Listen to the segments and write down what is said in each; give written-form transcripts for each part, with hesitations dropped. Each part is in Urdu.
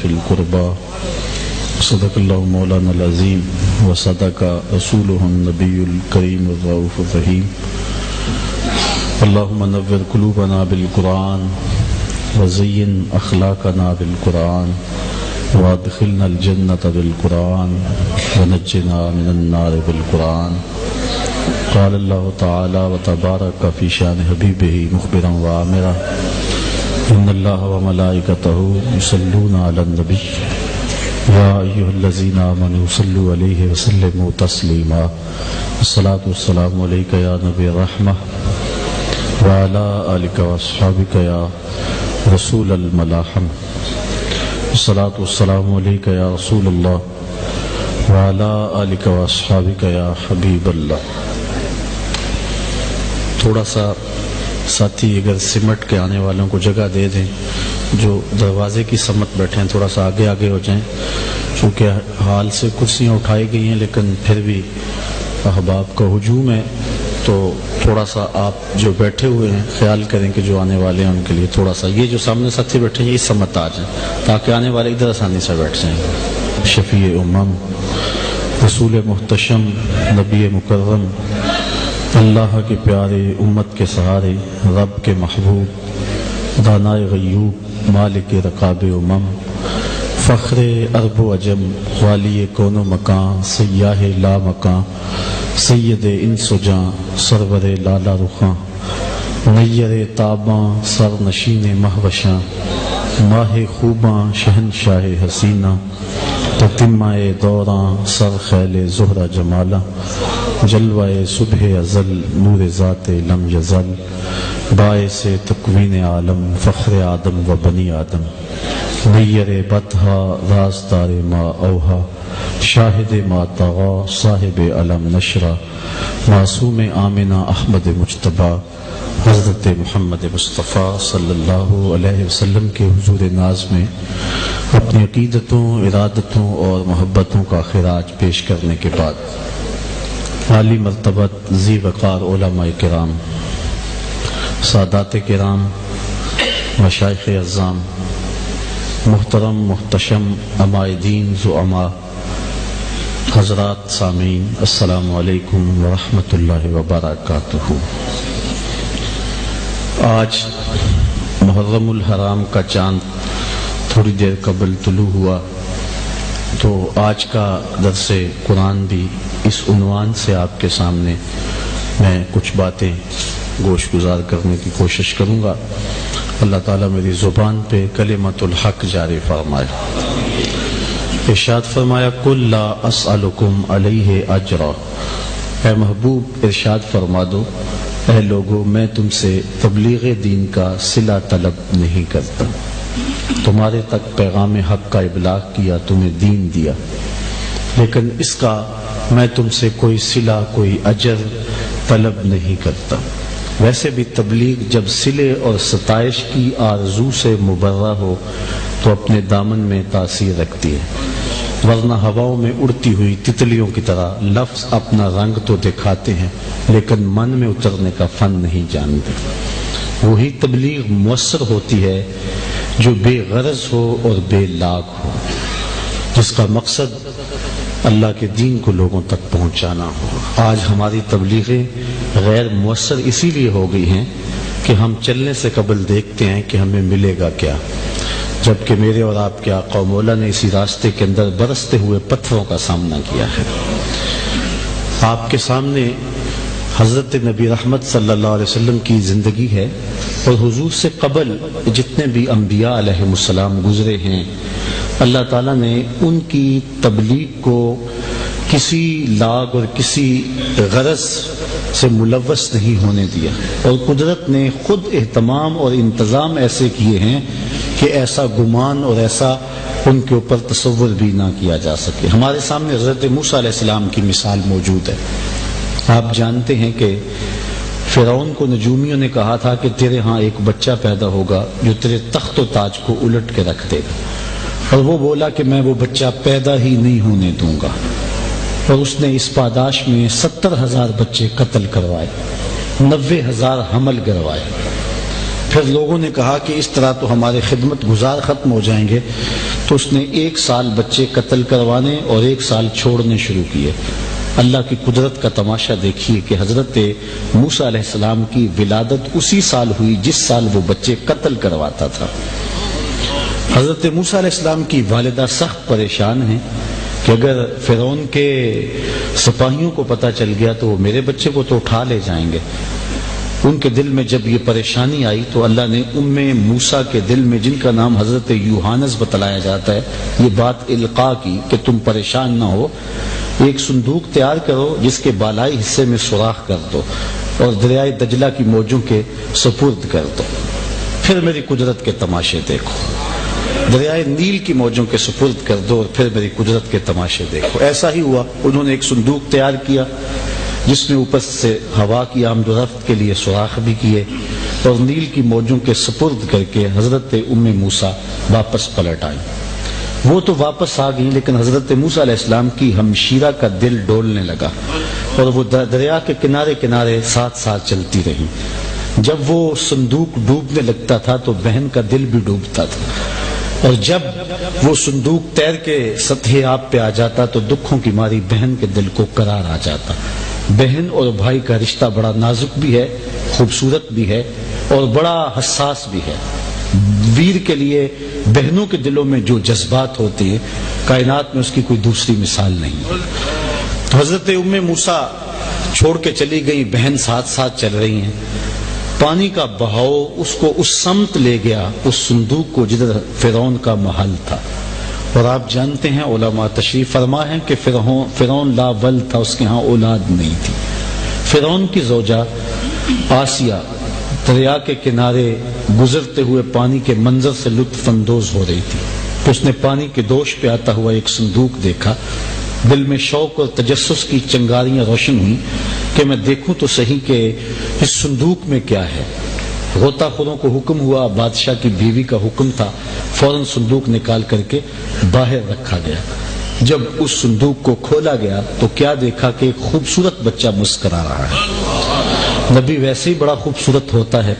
ذي القربى صدق الله مولانا العظيم وصدق رسوله النبي الكريم الرؤوف الرحيم اللهم نور قلوبنا بالقرآن وزين أخلاقنا بالقرآن وادخلنا الجنة بالقرآن ونجنا من النار بالقرآن. قال الله تعالى وتبارك في شان حبيبه مخبرا وآمرا إن الله وملائكته يصلون على النبي يا أيها الذين آمنوا صلوا عليه وسلموا تسليما. الصلاة والسلام عليك يا نبي الرحمة وعلى آلك وأصحابك يا رسول الملاحم. الصلاة والسلام عليك يا رسول الله وعلى آلك وأصحابك يا حبيب الله. تھوڑا سا ساتھی اگر سمٹ کے آنے والوں کو جگہ دے دیں، جو دروازے کی سمت بیٹھے ہیں تھوڑا سا آگے آگے ہو جائیں، چونکہ حال سے کرسیاں اٹھائی گئی ہیں لیکن پھر بھی احباب کا ہجوم ہے، تو تھوڑا سا آپ جو بیٹھے ہوئے ہیں خیال کریں کہ جو آنے والے ہیں ان کے لیے تھوڑا سا، یہ جو سامنے ساتھی بیٹھے ہیں اس سمت آ جائیں تاکہ آنے والے ادھر آسانی سے بیٹھ جائیں. شفیع امم، رسول محتشم، نبی مکرم، اللہ کے پیارے، امت کے سہارے، رب کے محبوب، دانائے غیوب، مالک رقاب امم، فخر عرب و عجم، والی کون و مکان، سیاہ لا مکان، سید انس و جاں، سرور لالا رخاں، نیر تاباں، سر نشین مہوشاں، ماہ خوباں، شہنشاہ حسینہ، تتمہ دوراں، سر خیل زہرہ جمالہ، جلوہ صبح ازل، نور ذات لم یزل، باعث تکوین عالم، فخر آدم و بنی آدم، نیر بطحا، رازدار ما اوہا، شاہد ما طغا، صاحب علم نشرہ، معصوم آمنہ احمد مجتبیٰ، حضرت محمد مصطفیٰ صلی اللہ علیہ وسلم کے حضور ناز میں اپنی عقیدتوں، ارادتوں اور محبتوں کا خراج پیش کرنے کے بعد عالی مرتبت ذی وقار علماء کرام، سادات کرام، مشائخ اعظام، محترم محتشم عمائدین زعماء، حضرات سامعین، السلام علیکم ورحمۃ اللہ وبرکاتہ. آج محرم الحرام کا چاند تھوڑی دیر قبل طلوع ہوا، تو آج کا درس قرآن بھی اس عنوان سے آپ کے سامنے میں کچھ باتیں گوش گزار کرنے کی کوشش کروں گا. اللہ تعالیٰ میری زبان پہ کلمۃ الحق جاری فرمائے. ارشاد فرمایا قل لا اسألکم علیہ اجرا، اے محبوب ارشاد فرما دو اے لوگو میں تم سے تبلیغ دین کا صلہ طلب نہیں کرتا، تمہارے تک پیغام حق کا ابلاغ کیا، تمہیں دین دیا، لیکن اس کا میں تم سے کوئی صلہ، کوئی اجر طلب نہیں کرتا. ویسے بھی تبلیغ جب صلے اور ستائش کی آرزو سے مبرہ ہو تو اپنے دامن میں تاثیر رکھتی ہے، ورنہ ہواؤں میں اڑتی ہوئی تتلیوں کی طرح لفظ اپنا رنگ تو دکھاتے ہیں لیکن من میں اترنے کا فن نہیں جانتے. وہی تبلیغ مؤثر ہوتی ہے جو بے غرض ہو اور بے لاگ ہو، جس کا مقصد اللہ کے دین کو لوگوں تک پہنچانا ہو. آج ہماری تبلیغیں غیر مؤثر اسی لیے ہو گئی ہیں کہ ہم چلنے سے قبل دیکھتے ہیں کہ ہمیں ملے گا کیا، جبکہ میرے اور آپ کے آقا و مولا نے اسی راستے کے اندر برستے ہوئے پتھروں کا سامنا کیا ہے. آپ کے سامنے حضرت نبی رحمت صلی اللہ علیہ وسلم کی زندگی ہے، اور حضور سے قبل جتنے بھی انبیاء علیہ السلام گزرے ہیں اللہ تعالیٰ نے ان کی تبلیغ کو کسی لاگ اور کسی غرض سے ملوث نہیں ہونے دیا، اور قدرت نے خود اہتمام اور انتظام ایسے کیے ہیں کہ ایسا گمان اور ایسا ان کے اوپر تصور بھی نہ کیا جا سکے. ہمارے سامنے حضرت موسیٰ علیہ السلام کی مثال موجود ہے. آپ جانتے ہیں کہ فرعون کو نجومیوں نے کہا تھا کہ تیرے ہاں ایک بچہ پیدا ہوگا جو تیرے تخت و تاج کو الٹ کے رکھ دے گا، اور وہ بولا کہ میں وہ بچہ پیدا ہی نہیں ہونے دوں گا، اور اس نے اس پاداش میں 70,000 بچے قتل کروائے، 90,000 حمل کروائے. پھر لوگوں نے کہا کہ اس طرح تو ہمارے خدمت گزار ختم ہو جائیں گے، تو اس نے 1 سال بچے قتل کروانے اور 1 سال چھوڑنے شروع کیے۔ اللہ کی قدرت کا تماشا دیکھیے کہ حضرت موسیٰ علیہ السلام کی ولادت اسی سال ہوئی جس سال وہ بچے قتل کرواتا تھا۔ حضرت موسیٰ علیہ السلام کی والدہ سخت پریشان ہیں کہ اگر فرعون کے سپاہیوں کو پتہ چل گیا تو وہ میرے بچے کو تو اٹھا لے جائیں گے۔ ان کے دل میں جب یہ پریشانی آئی تو اللہ نے موسیٰ کے دل میں، جن کا نام حضرت یوحانس بتلایا جاتا ہے، یہ بات القاء کی کہ تم پریشان نہ ہو، ایک صندوق تیار کرو جس کے بالائی حصے میں سوراخ کر دو اور دریائے دجلہ کی موجوں کے سپرد کر دو، پھر میری قدرت کے تماشے دیکھو۔ دریائے نیل کی موجوں کے سپرد کر دو اور پھر میری قدرت کے تماشے دیکھو۔ ایسا ہی ہوا، انہوں نے ایک صندوق تیار کیا جس میں اوپر سے ہوا کی آمد و رفت کے لیے سوراخ بھی کیے اور نیل کی موجوں کے سپرد کر کے حضرت موسیٰ واپس پلٹ آئی۔ وہ تو واپس آ گئی لیکن حضرت موسیٰ علیہ السلام کی ہمشیرہ کا دل ڈولنے لگا اور وہ دریا کے کنارے کنارے ساتھ ساتھ چلتی رہی۔ جب وہ صندوق ڈوبنے لگتا تھا تو بہن کا دل بھی ڈوبتا تھا، اور جب وہ صندوق تیر کے سطح آب پہ آ جاتا تو دکھوں کی ماری بہن کے دل کو قرار آ جاتا۔ بہن اور بھائی کا رشتہ بڑا نازک بھی ہے، خوبصورت بھی ہے اور بڑا حساس بھی ہے۔ ویر کے لیے بہنوں کے دلوں میں جو جذبات ہوتے ہیں کائنات میں اس کی کوئی دوسری مثال نہیں۔ تو حضرت موسیٰ چھوڑ کے چلی گئی، بہن ساتھ ساتھ چل رہی ہیں۔ پانی کا بہاؤ اس کو اس سمت لے گیا، اس صندوق کو جدھر فرعون کا محل تھا۔ اور آپ جانتے ہیں، علماء تشریف فرما ہے کہ فرعون لا ول تھا، اس کے ہاں اولاد نہیں تھی۔ فرعون کی زوجہ آسیہ دریا کے کنارے گزرتے ہوئے پانی کے منظر سے لطف اندوز ہو رہی تھی، تو اس نے پانی کے دوش پہ آتا ہوا ایک صندوق دیکھا۔ دل میں شوق اور تجسس کی چنگاریاں روشن ہوئی کہ میں دیکھوں تو صحیح کہ اس صندوق میں کیا ہے۔ غوطہ خوروں کو حکم ہوا، بادشاہ کی بیوی کا حکم تھا، فوراً صندوق نکال کر کے باہر رکھا گیا۔ جب اس صندوق کو کھولا گیا تو کیا دیکھا کہ ایک خوبصورت بچہ مسکرا رہا ہے۔ نبی ویسے ہی بڑا خوبصورت ہوتا ہے،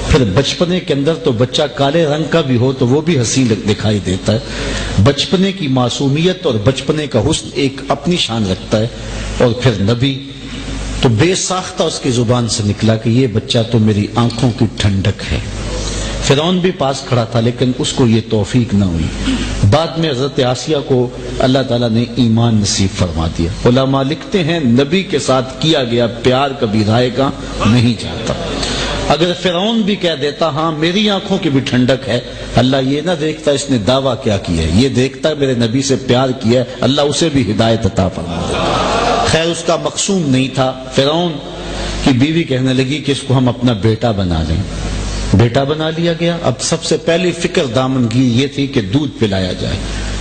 پھر بچپنے کے اندر تو بچہ کالے رنگ کا بھی ہو تو وہ بھی حسین دکھائی دیتا ہے۔ بچپنے کی معصومیت اور بچپنے کا حسن ایک اپنی شان رکھتا ہے، اور پھر نبی تو بے ساختہ اس کی زبان سے نکلا کہ یہ بچہ تو میری آنکھوں کی ٹھنڈک ہے۔ فرعون بھی پاس کھڑا تھا لیکن اس کو یہ توفیق نہ ہوئی۔ بعد میں حضرت آسیہ کو اللہ تعالیٰ نے ایمان نصیب فرما دیا۔ علماء لکھتے ہیں نبی کے ساتھ کیا گیا پیار کبھی رائے گا نہیں جاتا۔ اگر فرعون بھی کہہ دیتا ہاں میری آنکھوں کی بھی ٹھنڈک ہے، اللہ یہ نہ دیکھتا اس نے دعویٰ کیا کیا ہے، یہ دیکھتا میرے نبی سے پیار کیا ہے، اللہ اسے بھی ہدایت عطا فرما دے۔ خیر اس کا مقصود نہیں تھا۔ فرعون کی بیوی کہنے لگی کہ اس کو ہم اپنا بیٹا بنا لیں۔ بیٹا بنا لیا گیا۔ اب سب سے پہلی فکر دامنگیر یہ تھی کہ دودھ پلایا جائے۔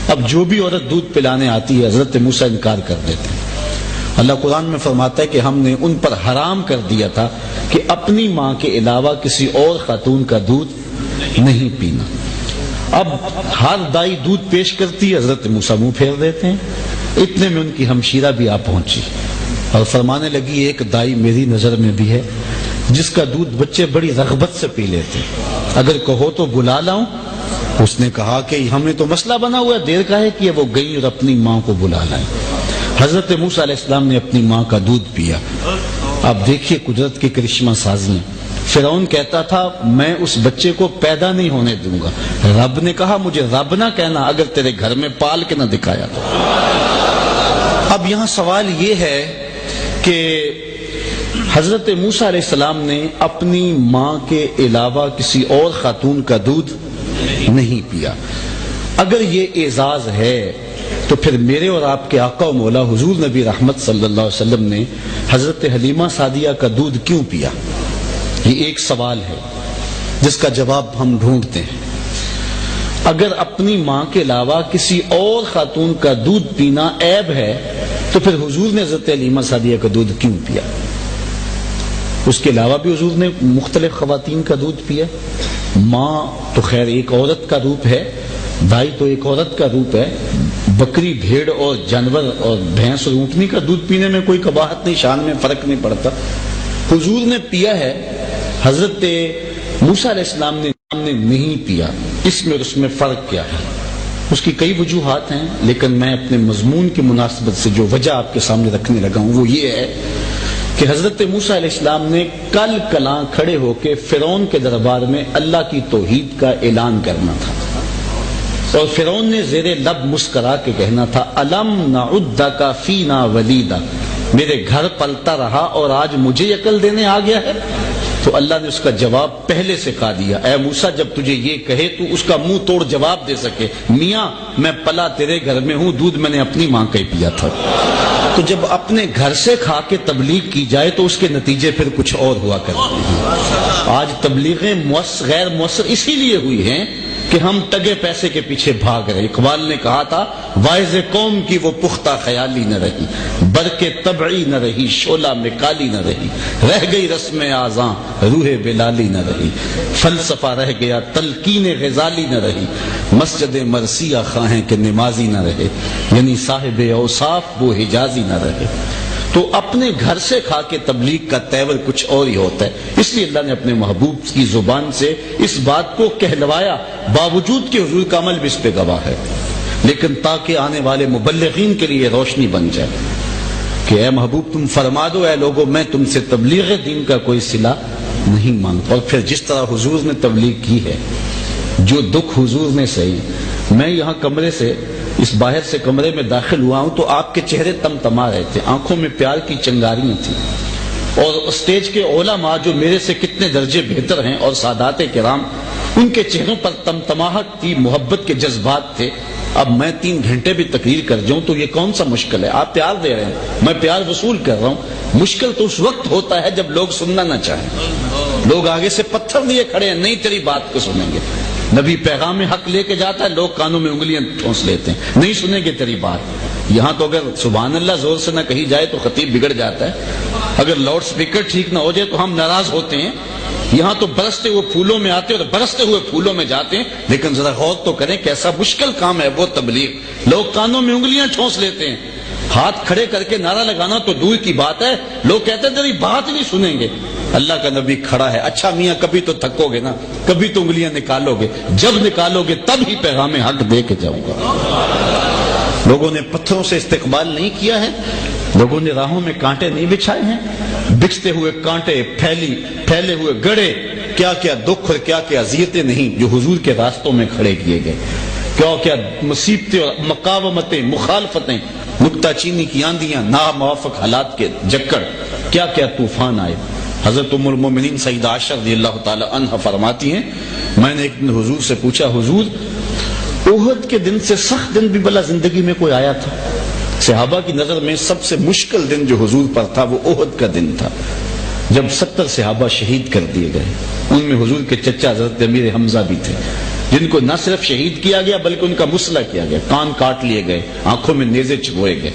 اب جو بھی عورت دودھ پلانے آتی ہے حضرت موسیٰ انکار کر دیتے ہیں۔ اللہ قرآن میں فرماتا ہے کہ ہم نے ان پر حرام کر دیا تھا کہ اپنی ماں کے علاوہ کسی اور خاتون کا دودھ نہیں پینا۔ اب ہر دائی دودھ پیش کرتی ہے، حضرت موسیٰ منہ پھیر دیتے ہیں۔ اتنے میں ان کی ہمشیرہ بھی آ پہنچی اور فرمانے لگی ایک دائی میری نظر میں بھی ہے جس کا دودھ بچے بڑی رغبت سے پی لیتے، اگر کہو تو بلا لاؤں۔ اس نے کہا کہ ہمیں تو مسئلہ بنا ہوا ہے، دیر کا ہے کہ وہ گئی اور اپنی ماں کو بلا لائیں۔ حضرت موسیٰ علیہ السلام نے اپنی ماں کا دودھ پیا۔ اب دیکھیے قدرت کی کرشمہ سازیاں۔ فرعون کہتا تھا میں اس بچے کو پیدا نہیں ہونے دوں گا، رب نے کہا مجھے رب نہ کہنا اگر تیرے گھر میں پال کے نہ دکھایا تو۔ اب یہاں سوال یہ ہے کہ حضرت موسیٰ علیہ السلام نے اپنی ماں کے علاوہ کسی اور خاتون کا دودھ نہیں پیا۔ اگر یہ اعزاز ہے تو پھر میرے اور آپ کے آقا و مولا حضور نبی رحمت صلی اللہ علیہ وسلم نے حضرت حلیمہ سعدیہ کا دودھ کیوں پیا؟ یہ ایک سوال ہے جس کا جواب ہم ڈھونڈتے ہیں۔ اگر اپنی ماں کے علاوہ کسی اور خاتون کا دودھ پینا عیب ہے تو پھر حضور نے حضرت حلیمہ سعدیہ کا دودھ کیوں پیا؟ اس کے علاوہ بھی حضور نے مختلف خواتین کا دودھ پیا۔ ماں تو خیر ایک عورت کا روپ ہے، دائی تو ایک عورت کا روپ ہے۔ بکری، بھیڑ اور جانور اور بھینس اور اونٹنی کا دودھ پینے میں کوئی قباحت نہیں، شان میں فرق نہیں پڑتا۔ حضور نے پیا ہے۔ حضرت موسیٰ علیہ السلام نے نہیں پیا، اس میں اور اس میں فرق کیا ہے؟ اس کی کئی وجوہات ہیں، لیکن میں اپنے مضمون کی مناسبت سے جو وجہ آپ کے سامنے رکھنے لگا ہوں وہ یہ ہے کہ حضرت موسیٰ علیہ السلام نے کل کلاں کھڑے ہو کے فرعون کے دربار میں اللہ کی توحید کا اعلان کرنا تھا، اور فرعون نے زیر لب مسکرا کے کہنا تھا الم نعدک فینا ولیدا، میرے گھر پلتا رہا اور آج مجھے عقل دینے آ گیا ہے؟ تو اللہ نے اس کا جواب پہلے سے کہا دیا، اے موسیٰ جب تجھے یہ کہے تو اس کا منہ توڑ جواب دے سکے، میاں میں پلا تیرے گھر میں ہوں، دودھ میں نے اپنی ماں کا ہی پیا تھا۔ تو جب اپنے گھر سے کھا کے تبلیغ کی جائے تو اس کے نتیجے پھر کچھ اور ہوا کرتے ہیں۔ آج تبلیغیں غیر مؤثر اسی لیے ہوئی ہیں کہ ہم ٹگے پیسے کے پیچھے بھاگ رہے۔ اقبال نے کہا تھا واعظ قوم کی وہ پختہ خیالی نہ رہی، برق طبعی نہ رہی، شعلہ میں کالی نہ رہی، رہ گئی رسم آزاں روح بلالی نہ رہی، فلسفہ رہ گیا تلقین غزالی نہ رہی، مسجد مرثیہ خواہیں کہ نمازی نہ رہے، یعنی صاحب اوصاف وہ حجازی نہ رہے۔ تو اپنے گھر سے کھا کے تبلیغ کا تیور کچھ اور ہی ہوتا ہے، اس لیے اللہ نے اپنے محبوب کی زبان سے اس بات کو کہلوایا، باوجود کہ حضور کا عمل بھی اس پہ گواہ ہے، لیکن تاکہ آنے والے مبلغین کے لیے روشنی بن جائے کہ اے محبوب تم فرما دو اے لوگوں میں تم سے تبلیغ دین کا کوئی صلہ نہیں مانگتا۔ اور پھر جس طرح حضور نے تبلیغ کی ہے، جو دکھ حضور نے سہی، میں یہاں کمرے سے اس باہر سے کمرے میں داخل ہوا ہوں تو آپ کے چہرے تمتما رہے تھے، آنکھوں میں پیار کی چنگاریاں تھیں، اور اسٹیج کے علماء جو میرے سے کتنے درجے بہتر ہیں اور سادات کرام، ان کے چہروں پر تمتماہٹ تھی، محبت کے جذبات تھے۔ اب میں 3 گھنٹے بھی تقریر کر جاؤں تو یہ کون سا مشکل ہے؟ آپ پیار دے رہے ہیں، میں پیار وصول کر رہا ہوں۔ مشکل تو اس وقت ہوتا ہے جب لوگ سننا نہ چاہیں، لوگ آگے سے پتھر لیے کھڑے ہیں، نہیں تیری بات کو سنیں گے۔ نبی پیغام حق لے کے جاتا ہے، لوگ کانوں میں انگلیاں ٹھونس لیتے ہیں، نہیں سنیں گے تیری بات۔ یہاں تو اگر سبحان اللہ زور سے نہ کہی جائے تو خطیب بگڑ جاتا ہے، اگر لاؤڈ سپیکر ٹھیک نہ ہو جائے تو ہم ناراض ہوتے ہیں۔ یہاں تو برستے ہوئے پھولوں میں آتے اور برستے ہوئے پھولوں میں جاتے ہیں، لیکن ذرا غور تو کریں کیسا مشکل کام ہے وہ تبلیغ۔ لوگ کانوں میں انگلیاں ٹھونس لیتے ہیں، ہاتھ کھڑے کر کے نعرہ لگانا تو دور کی بات ہے، لوگ کہتے ہیں تیری بات نہیں سنیں گے۔ اللہ کا نبی کھڑا ہے، اچھا میاں کبھی تو تھکو گے نا، کبھی تو انگلیاں نکالو گے، جب نکالو گے تب ہی پیغام حق دے کے جاؤں گا۔ لوگوں نے پتھروں سے استقبال نہیں کیا ہے، لوگوں نے راہوں میں کانٹے نہیں بچھائے ہیں، بکھتے ہوئے کانٹے، پھیلے ہوئے گڑھے، کیا کیا دکھ اور کیا کیا اذیتیں نہیں جو حضور کے راستوں میں کھڑے کیے گئے، کیا کیا مصیبتیں اور مقاومتیں، مخالفتیں، نکتہ چینی کی آندیاں، ناموافق حالات کے جکڑ، کیا کیا طوفان آئے۔ حضرت ام المومنین سیدہ عائشہ رضی اللہ تعالی عنہ فرماتی ہیں، میں نے ایک دن حضور سے پوچھا حضور احد کے دن سے سخت دن بھی بلا زندگی میں کوئی آیا تھا؟ صحابہ کی نظر میں سب سے مشکل دن جو حضور پر تھا وہ احد کا دن تھا، جب 70 صحابہ شہید کر دیے گئے، ان میں حضور کے چچا حضرت امیر حمزہ بھی تھے، جن کو نہ صرف شہید کیا گیا بلکہ ان کا مسلح کیا گیا، کان کاٹ لیے گئے، آنکھوں میں نیزے چبوئے گئے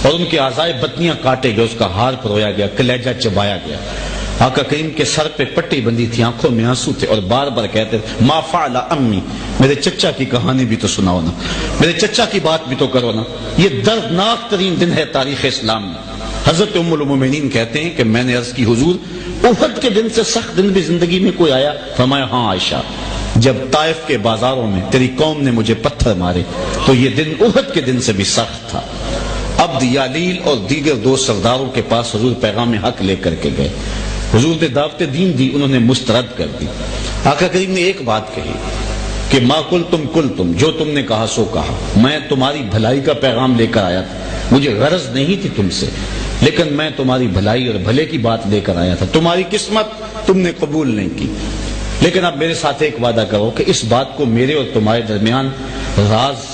اور ان کے اعضائے بطنیاں کاٹے گئے، اس کا ہار پرویا گیا، کلیجہ چبایا گیا۔ آقا کریم کے سر پہ پٹی بندی تھی، آنکھوں میں آنسو تھے، اور بار بار کہتے ما فعل امی، میرے چچا کی کہانی بھی تو سناؤ نا، میرے چچا کی بات بھی تو کرو نا۔ یہ دردناک ترین دن ہے تاریخ اسلام میں۔ حضرت ام المومنین کہتے ہیں کہ میں نے عرض کی حضور احد کے دن سے سخت دن بھی زندگی میں کوئی آیا؟ فرمایا ہاں عائشہ، جب طائف کے بازاروں میں تیری قوم نے مجھے پتھر مارے تو یہ دن احد کے دن سے بھی سخت تھا۔ عبد یالیل اور دیگر 2 سرداروں کے پاس حضور پیغام حق لے کر کے گئے، حضور نے دعوت دین دی، انہوں نے مسترد کر دی۔ آقا کریم نے ایک بات کہی کہ ما قلتم، جو تم نے کہا سو کہا، میں تمہاری بھلائی کا پیغام لے کر آیا تھا، مجھے غرض نہیں تھی تم سے، لیکن میں تمہاری بھلائی اور بھلے کی بات لے کر آیا تھا، تمہاری قسمت تم نے قبول نہیں کی، لیکن اب میرے ساتھ ایک وعدہ کرو کہ اس بات کو میرے اور تمہارے درمیان راز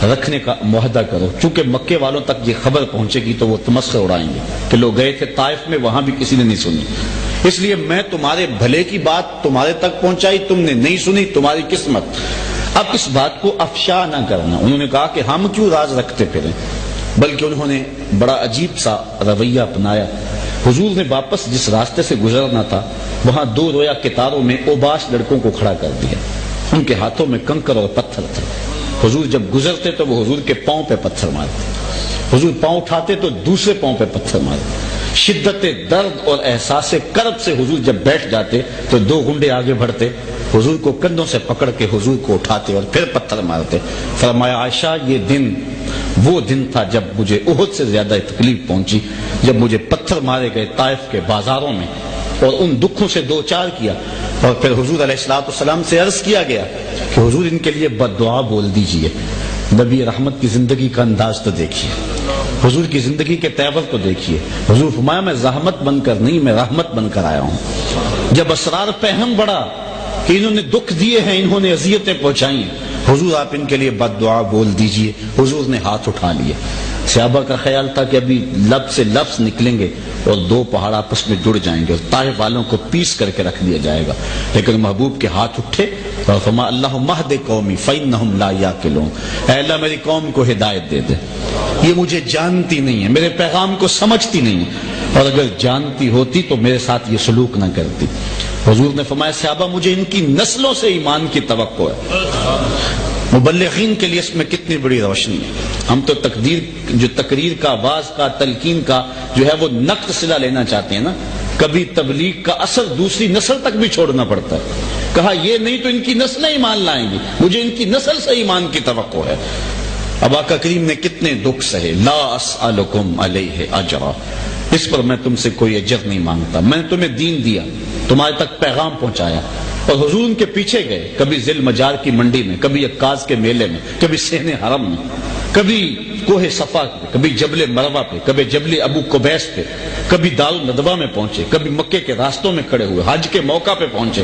رکھنے کا معاہدہ کرو، چونکہ مکے والوں تک یہ خبر پہنچے گی تو وہ تمسخر اڑائیں گے کہ لوگ گئے تھے طائف میں، وہاں بھی کسی نے نہیں سنی، اس لیے میں تمہارے بھلے کی بات تمہارے تک پہنچائی، تم نے نہیں سنی، تمہاری قسمت۔ اب اس بات کو افشا نہ کرنا۔ انہوں نے کہا کہ ہم کیوں راز رکھتے پھریں، بلکہ انہوں نے بڑا عجیب سا رویہ اپنایا۔ حضور نے واپس جس راستے سے گزرنا تھا وہاں 2 رویا کتاروں میں اوباش لڑکوں کو کھڑا کر دیا، ان کے ہاتھوں میں کنکر اور پتھر تھے۔ حضور جب گزرتے تو وہ حضور کے پاؤں پہ پتھر مارتے، حضور پاؤں اٹھاتے تو دوسرے پاؤں پہ پتھر مارتے، شدت درد اور احساس کرب سے حضور جب بیٹھ جاتے تو 2 گنڈے آگے بڑھتے، حضور کو کندھوں سے پکڑ کے حضور کو اٹھاتے اور پھر پتھر مارتے۔ فرمایا عائشہ یہ دن وہ دن تھا جب مجھے احد سے زیادہ تکلیف پہنچی، جب مجھے پتھر مارے گئے طائف کے بازاروں میں اور ان دکھوں سے دوچار کیا، اور پھر حضور علیہ الصلوۃ والسلام سے عرض کیا گیا کہ حضور ان کے لیے بد دعا بول دیجئے۔ نبی رحمت کی زندگی کا انداز تو دیکھیے، حضور کی زندگی کے تیور کو دیکھیے۔ حضور فرمایا میں زحمت بن کر نہیں، میں رحمت بن کر آیا ہوں۔ جب اسرار پہم بڑھا کہ انہوں نے دکھ دیے ہیں، انہوں نے اذیتیں پہنچائی ہیں، حضور آپ ان کے لیے بد دعا بول دیجئے۔ حضور نے ہاتھ اٹھا لیے۔ صحابہ کا خیال تھا کہ ابھی لب سے لفظ نکلیں گے اور 2 پہاڑ آپس میں جڑ جائیں گے اور طائف والوں کو پیس کر کے رکھ دیا جائے گا، لیکن محبوب کے ہاتھ اٹھے اور فرمایا اللہم اہد قومی فإنہم لا یعقلون، اے اللہ میری قوم کو ہدایت دے دے، یہ مجھے جانتی نہیں ہے، میرے پیغام کو سمجھتی نہیں ہے، اور اگر جانتی ہوتی تو میرے ساتھ یہ سلوک نہ کرتی۔ حضور نے فرمایا صحابہ مجھے ان کی نسلوں سے ایمان کی توقع ہے۔ مبلغین کے لیے اس میں کتنی بڑی روشنی ہے۔ ہم تو تقریر کا، واعظ کا، تلقین کا جو ہے وہ نقد صلہ لینا چاہتے ہیں نا، کبھی تبلیغ کا اثر دوسری نسل تک بھی چھوڑنا پڑتا ہے۔ کہا یہ نہیں تو ان کی نسلیں ایمان لائیں گی، مجھے ان کی نسل سے ایمان کی توقع ہے۔ اب آقا کریم نے کتنے دکھ سہے، لا اسألکم علیہ اجرا، اس پر میں تم سے کوئی اجر نہیں مانگتا، میں نے تمہیں دین دیا، تمہارے تک پیغام پہنچایا۔ اور حضور ان کے پیچھے گئے، کبھی ذیل مجار کی منڈی میں، کبھی عکاظ کے میلے میں، کبھی صحن حرم میں، کبھی کوہ صفا پہ، کبھی جبل مروہ پہ، کبھی جبل ابو قبیس پہ، کبھی دار الندوہ میں پہنچے، کبھی مکے کے راستوں میں کھڑے ہوئے، حج کے موقع پہ پہنچے،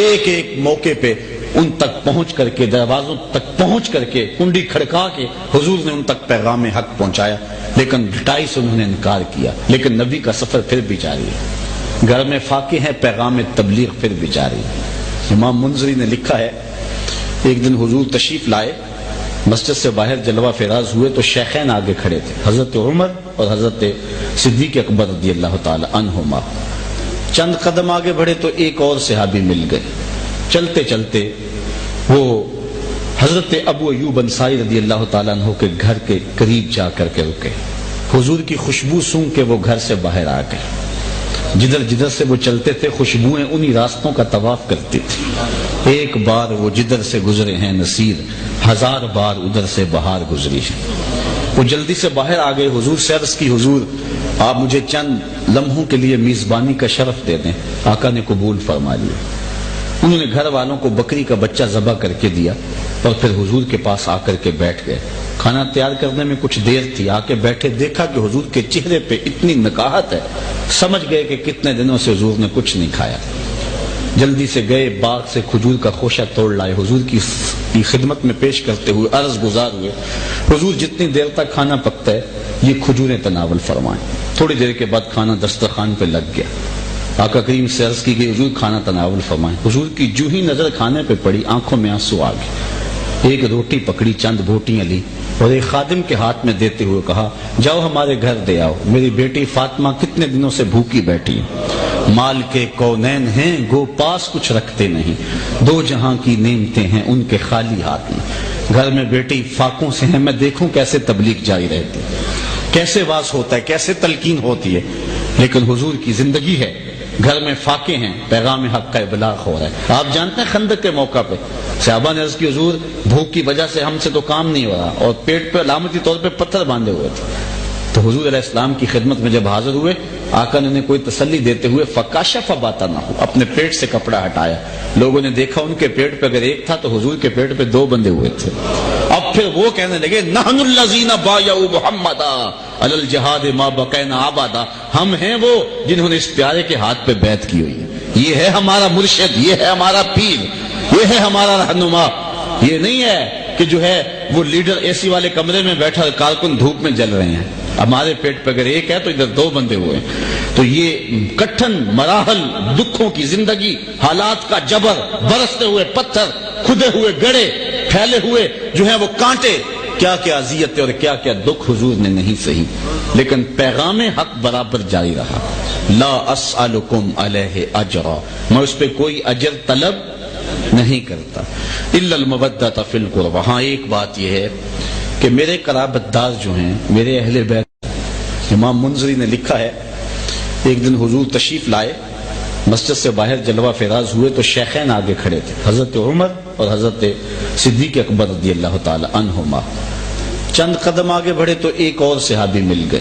ایک ایک موقع پہ ان تک پہنچ کر کے، دروازوں تک پہنچ کر کے، کنڈی کھڑکا کے حضور نے ان تک پیغام حق پہنچایا، لیکن ڈٹائی سے انہوں نے انکار کیا۔ لیکن نبی کا سفر پھر بھی جاری ہے، گھر میں فاقے ہیں، پیغام تبلیغ پھر بھی جاری ہے۔ امام منذری نے لکھا ہے ایک دن حضور تشریف لائے، مسجد سے باہر جلوہ فراز ہوئے تو شیخین آگے کھڑے تھے، حضرت عمر اور حضرت صدیق اکبر رضی اللہ تعالی عنہما۔ چند قدم آگے بڑھے تو ایک اور صحابی مل گئے، چلتے چلتے وہ حضرت ابو ایوب انصاری رضی اللہ تعالیٰ عنہ کے گھر کے قریب جا کر کے رکے، حضور کی خوشبو سونگ کے وہ گھر سے باہر آ گئے، جدھر جدھر سے وہ چلتے تھے خوشبوئیں انہی راستوں کا طواف کرتی تھی، ایک بار وہ جدھر سے گزرے ہیں نصیر، 1000 بار ادھر سے بہار گزری ہے۔ وہ جلدی سے باہر آ گئے، حضور سے عرض کی حضور آپ مجھے چند لمحوں کے لیے میزبانی کا شرف دے دیں۔ آقا نے قبول فرما لیا۔ انہوں نے گھر والوں کو بکری کا بچہ ذبح کر کے دیا اور پھر حضور کے پاس آ کر کے بیٹھ گئے۔ کھانا تیار کرنے میں کچھ دیر تھی، آ کے بیٹھے، دیکھا کہ حضور کے چہرے پہ اتنی نکاہت ہے، سمجھ گئے کہ کتنے دنوں سے حضور نے کچھ نہیں کھایا۔ جلدی سے گئے، باغ سے کھجور کا خوشہ توڑ لائے، حضور کی خدمت میں پیش کرتے ہوئے عرض گزار ہوئے حضور جتنی دیر تک کھانا پکتا ہے یہ کھجوریں تناول فرمائیں۔ تھوڑی دیر کے بعد کھانا دسترخوان پہ لگ گیا، آقا کریم سے عرض کی گئی حضور کھانا تناول فرمائیں۔ حضور کی جو ہی نظر کھانے پہ پڑی آنکھوں میں آنسو آ گئے، ایک روٹی پکڑی، چند بوٹیاں لی اور ایک خادم کے ہاتھ میں دیتے ہوئے کہا جاؤ ہمارے گھر دے آؤ، میری بیٹی فاطمہ کتنے دنوں سے بھوکی بیٹھی ہے، مال کے کونین ہیں گو پاس کچھ رکھتے نہیں، 2 جہاں کی نعمتیں ہیں ان کے خالی ہاتھ میں، گھر میں بیٹی فاقوں سے ہیں، میں دیکھوں کیسے تبلیغ جاری رہتی، کیسے واز ہوتا ہے، کیسے تلقین ہوتی ہے، لیکن حضور کی زندگی ہے، گھر میں فاقے ہیں، پیغام حق کا ابلاغ ہو رہا ہے۔ آپ جانتے ہیں خندق کے موقع پہ صحابہ نے عرض کی حضور بھوک کی وجہ سے ہم سے تو کام نہیں ہو رہا، اور پیٹ پہ علامتی طور پہ پتھر باندھے ہوئے تھے، تو حضور علیہ السلام کی خدمت میں جب حاضر ہوئے آقا نے انہیں کوئی تسلی دیتے ہوئے فکاشف باتنا ہو، اپنے پیٹ سے کپڑا ہٹایا، لوگوں نے دیکھا ان کے پیٹ پہ اگر ایک تھا تو حضور کے پیٹ پہ 2 بندھے ہوئے تھے۔ اب پھر وہ کہنے لگے نحن الذین بایعوا محمدا علی الجہاد ما بقینا ابدا، ہم ہیں وہ جنہوں نے اس پیارے کے ہاتھ پہ بیعت کی ہوئی ہے، یہ ہے ہمارا مرشد، یہ ہے ہمارا پیر، یہ ہے ہمارا رہنما، یہ نہیں ہے کہ جو ہے وہ لیڈر اے سی والے کمرے میں بیٹھا کارکن دھوپ میں جل رہے ہیں، ہمارے پیٹ پہ اگر ایک ہے تو ادھر 2 بندے ہوئے ہیں۔ تو یہ کٹھن مراحل، دکھوں کی زندگی، حالات کا جبر، برستے ہوئے پتھر، کھدے ہوئے گڑے، پھیلے ہوئے جو ہیں وہ کانٹے، کیا کیا اذیتیں اور کیا کیا دکھ حضور نے نہیں سہی، لیکن پیغام حق برابر جاری رہا۔ لا اسألکم علیہ اجرا، میں اس پہ کوئی اجر طلب نہیں کرتا، الا المودۃ فی القربى، ہاں ایک بات یہ ہے کہ میرے قرابت دار جو ہیں، میرے اہل بیت، امام منذری نے لکھا ہے ایک دن حضور تشریف لائے، مسجد سے باہر جلوہ فراز ہوئے تو شیخین آگے کھڑے تھے، حضرت عمر اور حضرت صدیق اکبر رضی اللہ تعالی عنہما۔ چند قدم آگے بڑھے تو ایک اور صحابی مل گئے،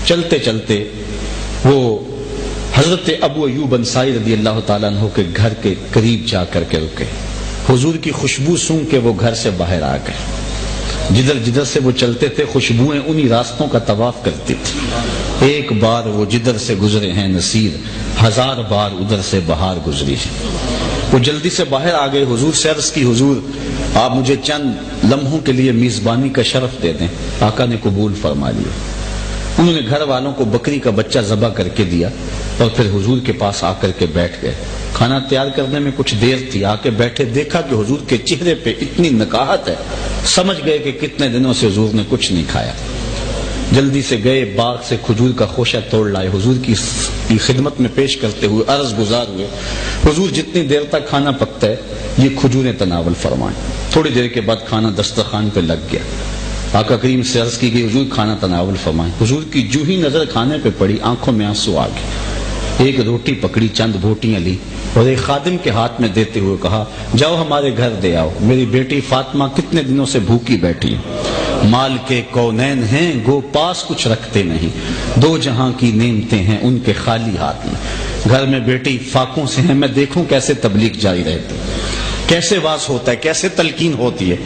چلتے چلتے وہ حضرت ابو ایوب انصاری رضی اللہ تعالیٰ عنہ کے گھر کے قریب جا کر کے رکے۔ حضور کی خوشبو سونگ کے وہ گھر سے باہر آ گئے۔ جدھر جدھر سے وہ چلتے تھے خوشبوئیں انہی راستوں کا طواف کرتی تھی۔ ایک بار وہ جدھر سے گزرے ہیں نصیر، 1000 بار ادھر سے بہار گزری ہے۔ وہ جلدی سے باہر آ گئے، حضور سے عرض کی، حضور آپ مجھے چند لمحوں کے لیے میزبانی کا شرف دے دیں۔ آقا نے قبول فرما لیا۔ انہوں نے گھر والوں کو بکری کا بچہ ذبح کر کے دیا اور پھر حضور کے پاس آ کر کے بیٹھ گئے۔ کھانا تیار کرنے میں کچھ دیر تھی، آ کے بیٹھے، دیکھا کہ حضور کے چہرے پہ اتنی نکاہت ہے، سمجھ گئے کہ کتنے دنوں سے حضور نے کچھ نہیں کھایا۔ جلدی سے گئے، باغ سے کھجور کا خوشہ توڑ لائے، حضور کی خدمت میں پیش کرتے ہوئے عرض گزار ہوئے، حضور جتنی دیر تک کھانا پکتا ہے یہ کھجوریں تناول فرمائیں۔ تھوڑی دیر کے بعد کھانا دسترخوان پہ لگ گیا۔ آقا کریم سے عرض کی گئی، حضور کھانا تناول فرمائیں۔ حضور کی جو ہی نظر کھانے پہ پڑی آنکھوں میں آنسو آ گئے۔ ایک روٹی پکڑی، چند بوٹیاں لی اور ایک خادم کے ہاتھ میں دیتے ہوئے کہا، جاؤ ہمارے گھر دے آؤ، میری بیٹی فاطمہ کتنے دنوں سے بھوکی بیٹھی ہے۔ مال کے کونین ہیں گو پاس کچھ رکھتے نہیں، دو جہاں کی نعمتیں ہیں ان کے خالی ہاتھ میں۔ گھر میں بیٹی فاقوں سے ہیں، میں دیکھوں کیسے تبلیغ جاری رہتی، کیسے واز ہوتا ہے، کیسے تلقین ہوتی ہے،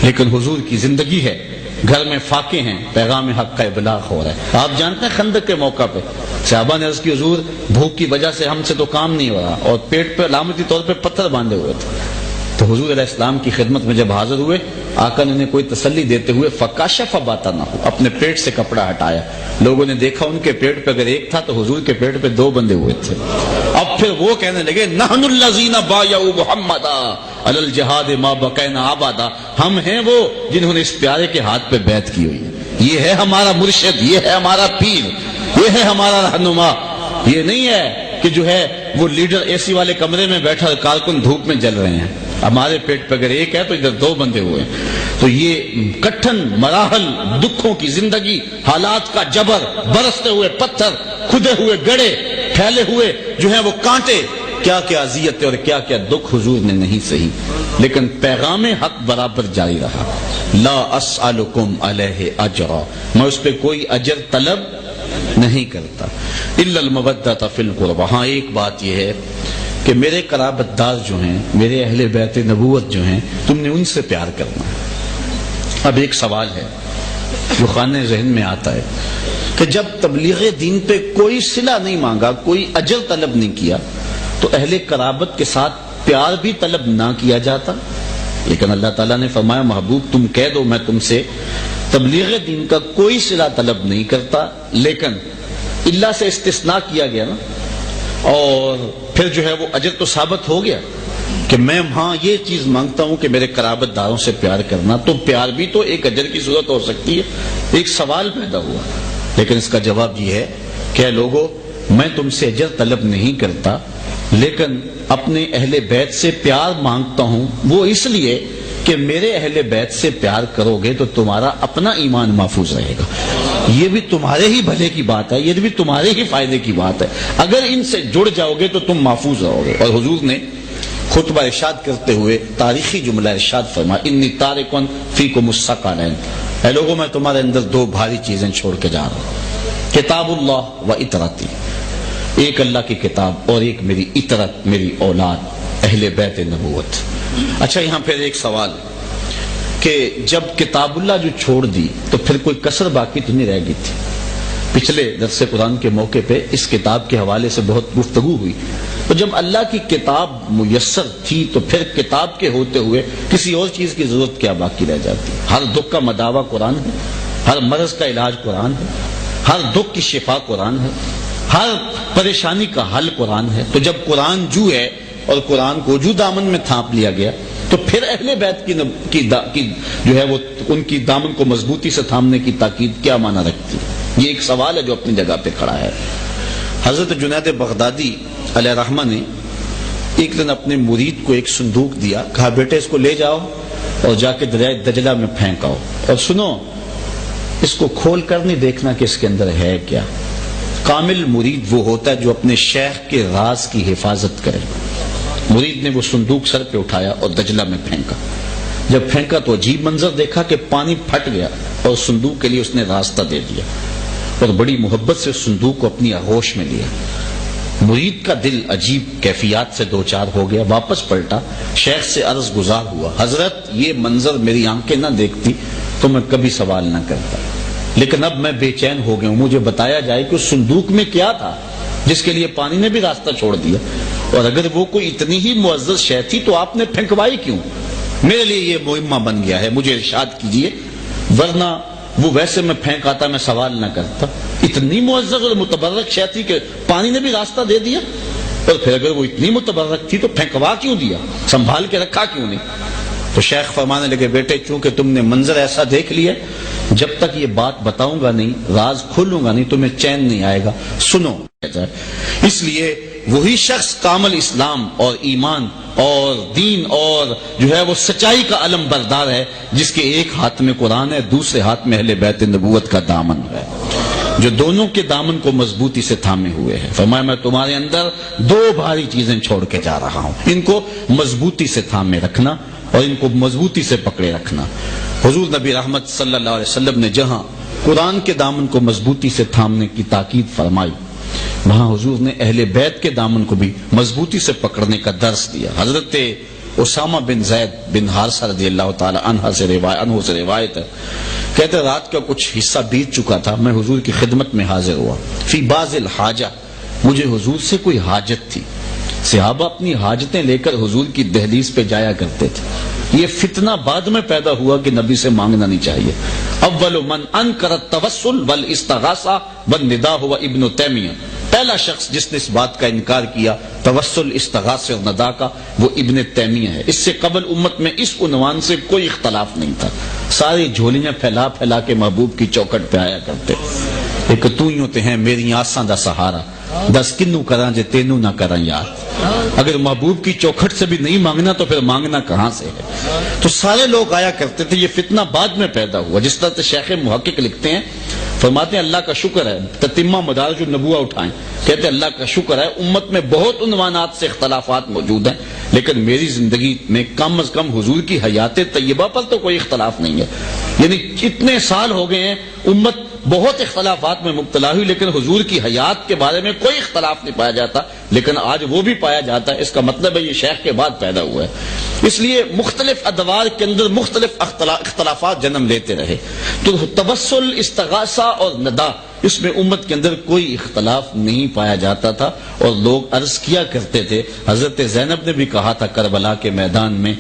لیکن حضور کی زندگی ہے، گھر میں فاقے ہیں، پیغام حق کا ابلاغ ہو رہا ہے۔ آپ جانتے ہیں خندق کے موقع پہ صحابہ نے عرض کی، حضور بھوک کی وجہ سے ہم سے تو کام نہیں ہو رہا، اور پیٹ پہ علامتی طور پہ پتھر باندھے ہوئے تھے۔ تو حضور علیہ السلام کی خدمت میں جب حاضر ہوئے، آقا نے انہیں کوئی تسلی دیتے ہوئے فکاشف باتنا ہو، اپنے پیٹ سے کپڑا ہٹایا۔ لوگوں نے دیکھا ان کے پیٹ پہ اگر ایک تھا تو حضور کے پیٹ پہ 2 بندھے ہوئے تھے۔ اب پھر وہ کہنے لگے، نحن الذین بایعوا محمدا علی الجہاد ما بقینا ابدا، ہم ہیں وہ جنہوں نے اس پیارے کے ہاتھ پہ بیعت کی ہوئی ہے۔ یہ ہے ہمارا مرشد، یہ ہے ہمارا پیر، یہ ہے ہمارا رہنما۔ یہ نہیں ہے کہ جو ہے وہ لیڈر اے سی والے کمرے میں بیٹھا کارکن دھوپ میں جل رہے ہیں۔ ہمارے پیٹ پہ اگر ایک ہے تو ادھر 2 بندے ہوئے ہیں۔ تو یہ کٹھن مراحل، دکھوں کی زندگی، حالات کا جبر، برستے ہوئے پتھر، کھدے ہوئے گڑے، پھیلے ہوئے جو ہیں وہ کانٹے، کیا کیا اذیتیں اور کیا کیا دکھ حضور نے نہیں سہی، لیکن پیغام حق برابر جاری رہا۔ لا اسألکم علیہ اجرا، میں اس پہ کوئی اجر طلب نہیں کرتا، الا المودۃ فی القربى۔ ہاں ایک بات یہ ہے کہ میرے قرابت دار جو ہیں، میرے اہل بیت نبوت جو ہیں، تم نے ان سے پیار کرنا۔ اب ایک سوال ہے جو خانہ ذہن میں آتا ہے کہ جب تبلیغ دین پہ کوئی صلہ نہیں مانگا، کوئی اجر طلب نہیں کیا، تو اہل قرابت کے ساتھ پیار بھی طلب نہ کیا جاتا؟ لیکن اللہ تعالیٰ نے فرمایا، محبوب تم کہہ دو میں تم سے تبلیغ دین کا کوئی صلہ طلب نہیں کرتا، لیکن اللہ سے استثناء کیا گیا نا، اور پھر جو ہے وہ اجر تو ثابت ہو گیا کہ میں ہاں یہ چیز مانگتا ہوں کہ میرے قرابت داروں سے پیار کرنا، تو پیار بھی تو ایک اجر کی صورت ہو سکتی ہے۔ ایک سوال پیدا ہوا، لیکن اس کا جواب یہ ہے کہ لوگوں، میں تم سے اجر طلب نہیں کرتا، لیکن اپنے اہل بیت سے پیار مانگتا ہوں، وہ اس لیے کہ میرے اہل بیت سے پیار کرو گے تو تمہارا اپنا ایمان محفوظ رہے گا، یہ بھی تمہارے ہی بھلے کی بات ہے، یہ بھی تمہارے ہی فائدے کی بات ہے۔ اگر ان سے جڑ جاؤ گے تو تم محفوظ رہو گے۔ اور حضور نے خطبہ ارشاد کرتے ہوئے تاریخی جملہ ارشاد فرمایا، انی تارک فیکم الثقلین، اے لوگوں میں تمہارے اندر 2 بھاری چیزیں چھوڑ کے جا رہا ہوں، کتاب اللہ و اطرتی، ایک اللہ کی کتاب اور ایک میری اطرت، میری اولاد اہل بیت نبوت۔ اچھا یہاں پھر ایک سوال کہ جب کتاب اللہ جو چھوڑ دی تو پھر کوئی کسر باقی تو نہیں رہ گئی تھی؟ پچھلے درس قرآن کے موقع پہ اس کتاب کے حوالے سے بہت گفتگو ہوئی، تو جب اللہ کی کتاب میسر تھی تو پھر کتاب کے ہوتے ہوئے کسی اور چیز کی ضرورت کیا باقی رہ جاتی؟ ہر دکھ کا مداوع قرآن ہے، ہر مرض کا علاج قرآن ہے، ہر دکھ کی شفا قرآن ہے، ہر پریشانی کا حل قرآن ہے۔ تو جب قرآن جو ہے اور قرآن کو جو دامن میں تھانپ لیا گیا تو پھر اہل بیت کی جو ہے وہ ان کی دامن کو مضبوطی سے تھامنے کی تاکید کیا معنی رکھتی؟ یہ ایک سوال ہے جو اپنی جگہ پہ کھڑا ہے۔ حضرت جنید بغدادی علیہ رحمہ نے ایک دن اپنے مرید کو ایک صندوق دیا، کہا بیٹے اس کو لے جاؤ اور جا کے دریائے دجلہ میں پھینکاؤ، اور سنو اس کو کھول کر نہیں دیکھنا کہ اس کے اندر ہے کیا، کامل مرید وہ ہوتا ہے جو اپنے شیخ کے راز کی حفاظت کرے. مرید نے وہ صندوق سر پہ اٹھایا اور دجلہ میں پھینکا. جب پھینکا تو عجیب منظر دیکھا کہ پانی پھٹ گیا اور صندوق کے لیے اس نے راستہ دے دیا اور بڑی محبت سے اس صندوق کو اپنی آغوش میں لیا. مرید کا دل عجیب کیفیات سے دوچار ہو گیا. واپس پلٹا, شیخ سے عرض گزار ہوا, حضرت یہ منظر میری آنکھیں نہ دیکھتی تو میں کبھی سوال نہ کرتا, لیکن اب میں بے چین ہو گیا ہوں. مجھے بتایا جائے کہ اس صندوق میں کیا تھا جس کے لیے پانی نے بھی راستہ چھوڑ دیا, اور اگر وہ کوئی اتنی ہی معزز شے تھی تو آپ نے پھینکوائی کیوں؟ میرے لیے یہ مہمہ بن گیا ہے, مجھے ارشاد کیجئے, ورنہ وہ ویسے میں پھینک آتا, میں سوال نہ کرتا. اتنی معزز اور متبرک شے تھی کہ پانی نے بھی راستہ دے دیا, اور پھر اگر وہ اتنی متبرک تھی تو پھینکوا کیوں دیا, سنبھال کے رکھا کیوں نہیں؟ تو شیخ فرمانے لگے, بیٹے چونکہ تم نے منظر ایسا دیکھ لیا, جب تک یہ بات بتاؤں گا نہیں, راز کھولوں گا نہیں, تمہیں چین نہیں آئے گا. سنو. اس لیے وہی شخص کامل اسلام اور ایمان اور دین اور جو ہے وہ سچائی کا علم بردار ہے جس کے ایک ہاتھ میں قرآن ہے, دوسرے ہاتھ میں اہل بیت نبوت کا دامن ہے, جو دونوں کے دامن کو مضبوطی سے تھامے ہوئے ہے. فرمایا میں تمہارے اندر دو بھاری چیزیں چھوڑ کے جا رہا ہوں, ان کو مضبوطی سے تھامے رکھنا اور ان کو مضبوطی سے پکڑے رکھنا. حضور نبی رحمت صلی اللہ علیہ وسلم نے جہاں قرآن کے دامن کو مضبوطی سے تھامنے کی تاکید فرمائی, وہاں حضور نے اہل بیت کے دامن کو بھی مضبوطی سے پکڑنے کا درس دیا. حضرت اسامہ بن زید بن حارثہ رضی اللہ تعالی عنہ سے روایت ہے, کہتے رات کا کچھ حصہ بیت چکا تھا, میں حضور کی خدمت میں حاضر ہوا. فی بعض الحاجہ, مجھے حضور سے کوئی حاجت تھی. صحابہ اپنی حاجتیں لے کر حضور کی دہلیز پہ جایا کرتے تھے. یہ فتنہ بعد میں پیدا ہوا کہ نبی سے مانگنا نہیں چاہیے. اول من انکر التوسل والاستغاثہ والنداء ہوا ابن تیمیہ. پہلا شخص جس نے اس بات کا انکار کیا توسل, استغاثہ اور ندا کا, وہ ابن تیمیہ ہے. اس سے قبل امت میں اس عنوان سے کوئی اختلاف نہیں تھا. سارے جھولیاں پھیلا پھیلا کے محبوب کی چوکھٹ پہ آیا کرتے. ایک تو یوں تے ہیں میری آساں دا سہارا, دس کنو کراں جے تینو نہ کراں یاد. اگر محبوب کی چوکھٹ سے بھی نہیں مانگنا تو پھر مانگنا کہاں سے ہے؟ تو سارے لوگ آیا کرتے تھے. یہ فتنہ بعد میں پیدا ہوا. جس طرح سے شیخ محقق لکھتے ہیں, فرماتے ہیں اللہ کا شکر ہے, تتمہ مدارج النبوہ اٹھائیں, کہتے ہیں اللہ کا شکر ہے امت میں بہت عنوانات سے اختلافات موجود ہیں, لیکن میری زندگی میں کم از کم حضور کی حیات طیبہ پر تو کوئی اختلاف نہیں ہے. یعنی اتنے سال ہو گئے ہیں, امت بہت اختلافات میں مبتلا ہوئی, لیکن حضور کی حیات کے بارے میں کوئی اختلاف نہیں پایا جاتا, لیکن آج وہ بھی پایا جاتا ہے. اس کا مطلب ہے یہ شیخ کے بعد پیدا ہوا ہے. اس لیے مختلف ادوار کے اندر مختلف اختلافات جنم لیتے رہے. تو توسل, استغاثہ اور ندا, اس میں امت کے اندر کوئی اختلاف نہیں پایا جاتا تھا. اور لوگ عرض کیا کرتے تھے, حضرت زینب نے بھی کہا تھا کربلا کے میدان میں,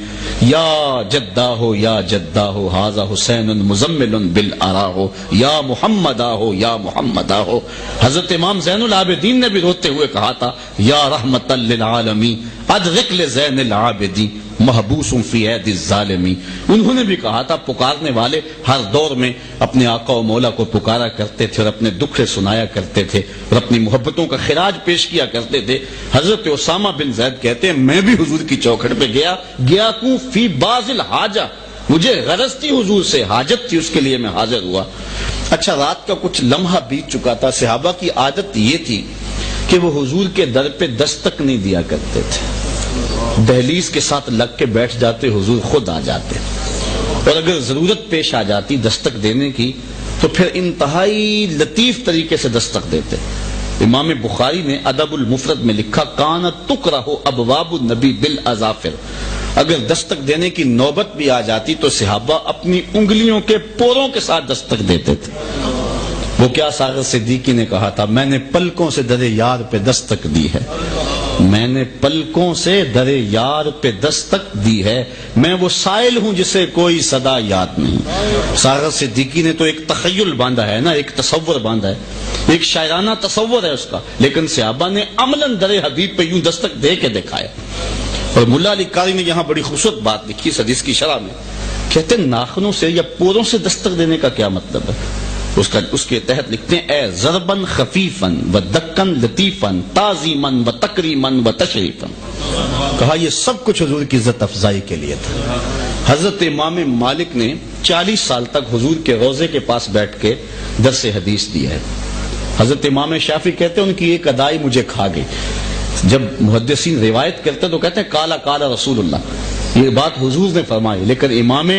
یا جدہ ہو یا جدہ ہو ھذا حسین مزمل بالآرا ہو یا محمدہ ہو یا محمدہ ہو. حضرت امام زین العابدین نے بھی روتے ہوئے کہا تھا یا رحمت للعالمین ادرک لزین العابدین محبوس فی عید الظالمی. انہوں نے بھی کہا تھا پکارنے والے ہر دور میں اپنے آقا و مولا کو پکارا کرتے تھے اور اپنے دکھ سنایا کرتے تھے اور اپنی محبتوں کا خراج پیش کیا کرتے تھے. حضرت اسامہ بن زید کہتے ہیں میں بھی حضور کی چوکھٹ پہ گیا کوں فی بعض الحاجہ, مجھے غرض تھی حضور سے, حاجت تھی, اس کے لیے میں حاضر ہوا. اچھا, رات کا کچھ لمحہ بیت چکا تھا. صحابہ کی عادت یہ تھی کہ وہ حضور کے در پہ دستک نہیں دیا کرتے تھے, دہلیز کے ساتھ لگ کے بیٹھ جاتے, حضور خود آ جاتے, اور اگر ضرورت پیش آ جاتی دستک دینے کی تو پھر انتہائی لطیف طریقے سے دستک دیتے. امام بخاری نے ادب المفرد میں لکھا کانت تکرہ ابواب النبی بالاظافر. اگر دستک دینے کی نوبت بھی آ جاتی تو صحابہ اپنی انگلیوں کے پوروں کے ساتھ دستک دیتے تھے. وہ کیا ساغر صدیقی نے کہا تھا, میں نے پلکوں سے در یار پہ دستک دی ہے, میں نے پلکوں سے در یار پہ دستک دی ہے, میں وہ سائل ہوں جسے کوئی صدا یاد نہیں. ساغر صدیقی نے تو ایک تخیل باندھا ہے نا, ایک تصور باندھا ہے, ایک شاعرانہ تصور ہے اس کا, لیکن صحابہ نے عملاً در حبیب پہ یوں دستک دے کے دکھایا. اور ملا علی قاری نے یہاں بڑی خوبصورت بات لکھی اس حدیث کی شرح میں, کہتے ہیں ناخنوں سے یا پوروں سے دستک دینے کا کیا مطلب ہے؟ اس کے تحت لکھتے ہیں اے ضربن خفیفن و دکن لطیفن تعظیمن و تکریمن و تشریفن. کہا یہ سب کچھ حضور کی عزت افزائی کے لیے تھا. حضرت امام مالک نے 40 سال تک حضور کے روضے کے پاس بیٹھ کے درس حدیث دیا ہے. حضرت امام شافعی کہتے ہیں ان کی ایک ادائی مجھے کھا گئی. جب محدثین روایت کرتے تو کہتے ہیں کالا کالا رسول اللہ، یہ بات حضور نے فرمائی. لیکن امام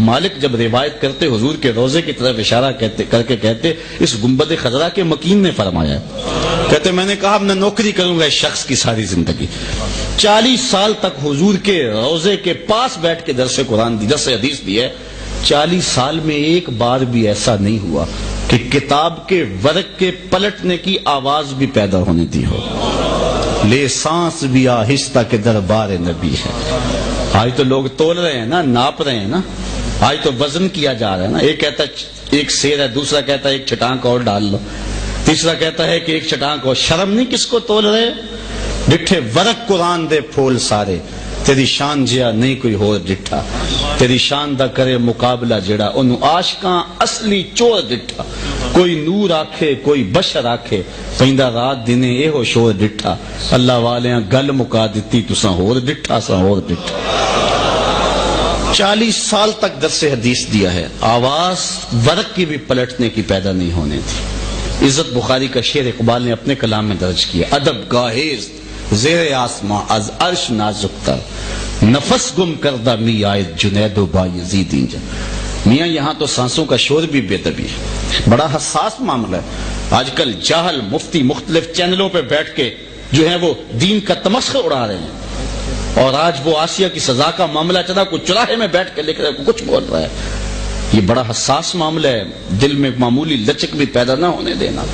مالک جب روایت کرتے حضور کے روزے کی طرف اشارہ کر کے کہتے اس گنبد خضرا کے مکین نے فرمایا. کہتے میں نے کہا اب میں نوکری کروں گا اس شخص کی ساری زندگی. 40 سال تک حضور کے روزے کے پاس بیٹھ کے درس قرآن دی، درس حدیث دی ہے. 40 سال میں ایک بار بھی ایسا نہیں ہوا کہ کتاب کے ورق کے پلٹنے کی آواز بھی پیدا ہونے دی ہو. لے سانس بھی آہستہ کے دربار نبی ہے. آج تو لوگ تول رہے ہیں نا، ناپ رہے ہیں نا، آج تو وزن کیا جا رہا ہے نا. ایک کہتا ہے ایک سیر ہے، دوسرا کہتا ہے ایک چھٹانک اور ڈال لو، تیسرا کہتا ہے کہ ایک چھٹانک اور. شرم نہیں کس کو تول رہے؟ ڈٹھے ورق قرآن دے پھول سارے، تیری شان جیا نہیں کوئی ہو ڈٹھا. تیری شان دا کرے مقابلہ جڑا انہوں عاشقاں اصلی چور ڈٹھا. کوئی نور آکھے کوئی بشر آکھے، پیندا رات دنے اے ہو شور ڈٹھا. اللہ والیاں گل مکا دیتی تساں ہور ڈٹھا سا ہور ڈٹھا. 40 سال تک درس حدیث دیا ہے، آواز ورق کی بھی پلٹنے کی پیدا نہیں ہونے تھی. عزت بخاری کا شعر اقبال نے اپنے کلام میں درج کیا. ادب گاہیز زیر آسماں از عرش نازک تر، نفس گم کردہ می آئے جنید و بایزید اینجا. میاں یہاں تو سانسوں کا شور بھی بے دبی ہے، بڑا حساس معاملہ ہے. آج کل جاہل مفتی مختلف چینلوں پہ بیٹھ کے جو ہے وہ دین کا تمسخر اڑا رہے ہیں. اور آج وہ آسیہ کی سزا کا معاملہ چلا، کوئی چراہے میں بیٹھ کے لکھ رہا ہے، کچھ بول رہا ہے. یہ بڑا حساس معاملہ ہے، دل میں معمولی لچک بھی پیدا نہ ہونے دینا.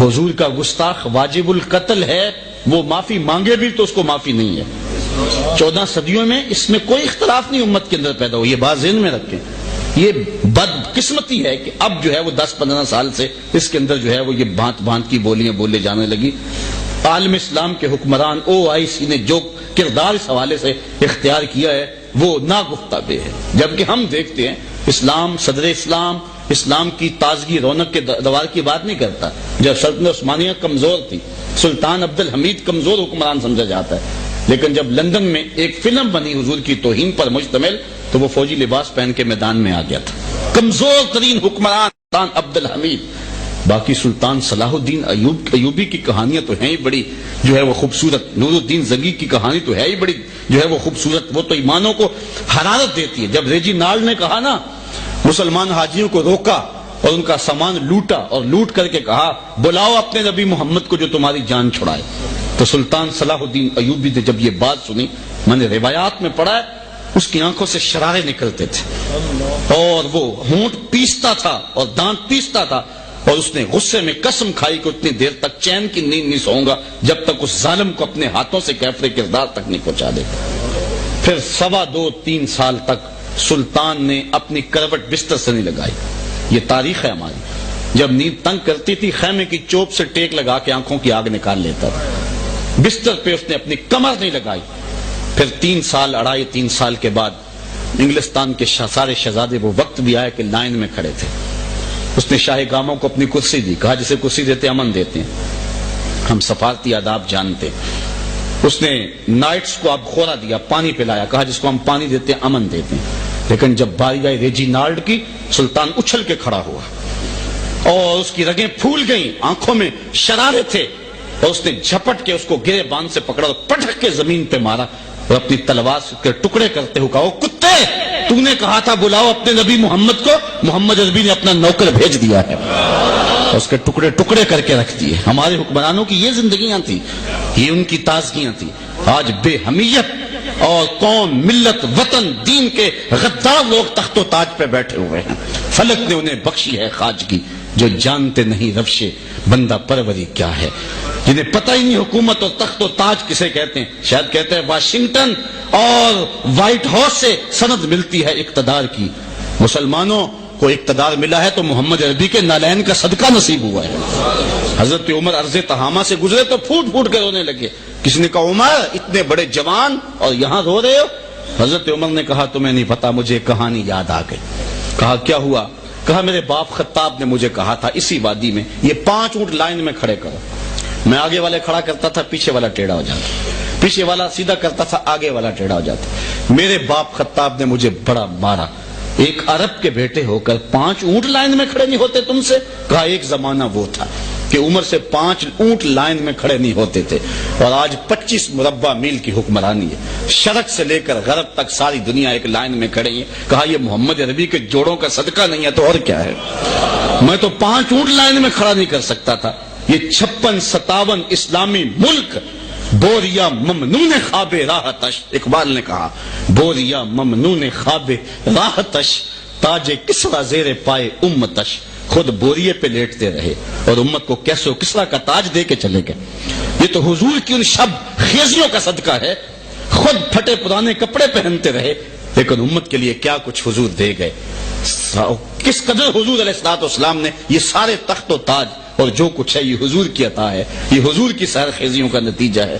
حضور کا گستاخ واجب القتل ہے، وہ معافی مانگے بھی تو اس کو معافی نہیں ہے. 14 صدیوں میں اس میں کوئی اختلاف نہیں امت کے اندر پیدا ہو. یہ بات ذہن میں رکھیں. یہ بد قسمتی ہے کہ اب جو ہے وہ 10-15 سال سے اس کے اندر جو ہے وہ یہ بھانت بھانت کی بولیاں بولے جانے لگی. عالم اسلام کے حکمران OIC نے جو کردار اس حوالے سے اختیار کیا ہے وہ ناگفتہ بے ہے. جبکہ ہم دیکھتے ہیں اسلام، صدر اسلام، اسلام کی تازگی رونق کے دوار کی بات نہیں کرتا. جب سلطنت عثمانیہ کمزور تھی، سلطان عبد الحمید کمزور حکمران سمجھا جاتا ہے. لیکن جب لندن میں ایک فلم بنی حضور کی توہین پر مشتمل تو وہ فوجی لباس پہن کے میدان میں آ گیا تھا. کمزور ترین حکمران سلطان عبد الحمید. باقی سلطان صلاح الدین ایوبی کی کہانیاں تو ہیں ہی بڑی جو ہے وہ خوبصورت. نور الدین زنگی کی کہانی تو ہے ہی بڑی جو ہے وہ خوبصورت. وہ تو ایمانوں کو حرارت دیتی ہے. جب ریجی نال نے کہا نا مسلمان حاجیوں کو روکا اور ان کا سامان لوٹا اور لوٹ کر کے کہا بلاؤ اپنے نبی محمد کو جو تمہاری جان چھڑائے، تو سلطان صلاح الدین ایوبی نے جب یہ بات سنی، میں نے روایات میں پڑھا ہے، اس کی آنکھوں سے شرارے نکلتے تھے اور وہ ہونٹ پیستا تھا اور دانت پیستا تھا. اور اس نے غصے میں قسم کھائی کہ اتنی دیر تک چین کی نیند نہیں سوؤں گا جب تک اس ظالم کو اپنے ہاتھوں سے کیفر کردار تک نہیں پہنچا دے. پھر 2.25-3 سال تک سلطان نے اپنی کروٹ بستر سے نہیں لگائی. یہ تاریخ ہے ہماری. جب نیند تنگ کرتی تھی خیمے کی چوب سے ٹیک لگا کے آنکھوں کی آگ نکال لیتا تھا. بستر پہ اس نے اپنی کمر نہیں لگائی. پھر 3 سال کے بعد انگلستان کے سارے شہزادے وہ وقت بھی آئے کہ لائن میں کھڑے تھے. اس نے شاہ گاموں کو اپنی کرسی دی. کہا جسے کرسی دیتے امن دیتے ہیں، ہم سفارتی آداب جانتے. اس نے نائٹس کو اب خورا دیا، پانی پلایا. کہا جس کو ہم پانی دیتے ہیں امن دیتے ہیں. لیکن جب باری آئی ریجی نالڈ کی، سلطان اچھل کے کھڑا ہوا اور اس کی رگیں پھول گئیں، آنکھوں میں شرارے تھے، اور اس نے جھپٹ کے اس کو گرے باندھ سے پکڑا اور پٹک کے زمین پہ مارا اور اپنی تلوار کے ٹکڑے کرتے ہوئے کہا او کتے، تو نے کہا تھا بلاؤ اپنے نبی محمد کو، محمد عربی نے اپنا نوکر بھیج دیا ہے. اس کے ٹکڑے ٹکڑے کر کے رکھ دیے. ہمارے حکمرانوں کی یہ زندگیاں تھی، یہ ان کی تازگیاں تھی. آج بے حمیت اور قوم، ملت، وطن، دین کے غدار لوگ تخت و تاج پہ بیٹھے ہوئے ہیں. فلک نے انہیں بخشی ہے خواجگی جو جانتے نہیں روش بندہ پروری کیا ہے، جنہیں پتہ ہی نہیں حکومت اور تخت و تاج کسے کہتے ہیں. شاید کہتے ہیں واشنگٹن اور وائٹ ہاؤس سے سند ملتی ہے اقتدار کی. مسلمانوں کو اقتدار ملا ہے تو محمد عربی کے نالین کا صدقہ نصیب ہوا ہے. حضرت عمر عرض تہامہ سے گزرے تو پھوٹ پھوٹ کر رونے لگے. کسی نے کہا عمر اتنے بڑے جوان اور یہاں رو رہے ہو؟ حضرت عمر نے کہا تمہیں نہیں پتا، مجھے کہانی یاد آ گئی. کہا کیا ہوا؟ کہا میرے باپ خطاب نے مجھے کہا تھا اسی وادی میں یہ 5 اونٹ لائن میں کھڑے کرو. میں آگے والے کھڑا کرتا تھا، پیچھے والا ٹیڑھا ہو جاتا، پیچھے والا سیدھا کرتا تھا، آگے والا ٹیڑھا ہو جاتا. میرے باپ خطاب نے مجھے بڑا مارا. ایک عرب کے بیٹے ہو کر 5 اونٹ لائن میں کھڑے نہیں ہوتے تم سے؟ کہا ایک زمانہ وہ تھا کہ عمر سے 5 اونٹ لائن میں کھڑے نہیں ہوتے تھے، اور آج 25 مربع میل کی حکمرانی ہے، شرق سے لے کر غرب تک ساری دنیا ایک لائن میں کھڑے ہیں۔ کہا یہ محمد عربی کے جوڑوں کا صدقہ نہیں ہے تو اور کیا ہے؟ میں تو 5 اونٹ لائن میں کھڑا نہیں کر سکتا تھا۔ یہ 56-57 اسلامی ملک بوریا ممنون خواب راحتش، اقبال نے کہا بوریا ممنون خواب راحتش، تاج کسرا زیر پائے امتش، خود بوریے پہ لیٹتے رہے اور امت کو کیسو کسرا کا تاج دے کے چلے گئے۔ یہ تو حضور کی ان شب خیزیوں کا صدقہ ہے، خود پھٹے پرانے کپڑے پہنتے رہے لیکن امت کے لیے کیا کچھ حضور دے گئے۔ کس قدر حضور علیہ الصلوۃ والسلام نے یہ سارے تخت و تاج اور جو کچھ ہے یہ حضور کی عطا ہے، یہ حضور کی سیر خیزیوں کا نتیجہ ہے،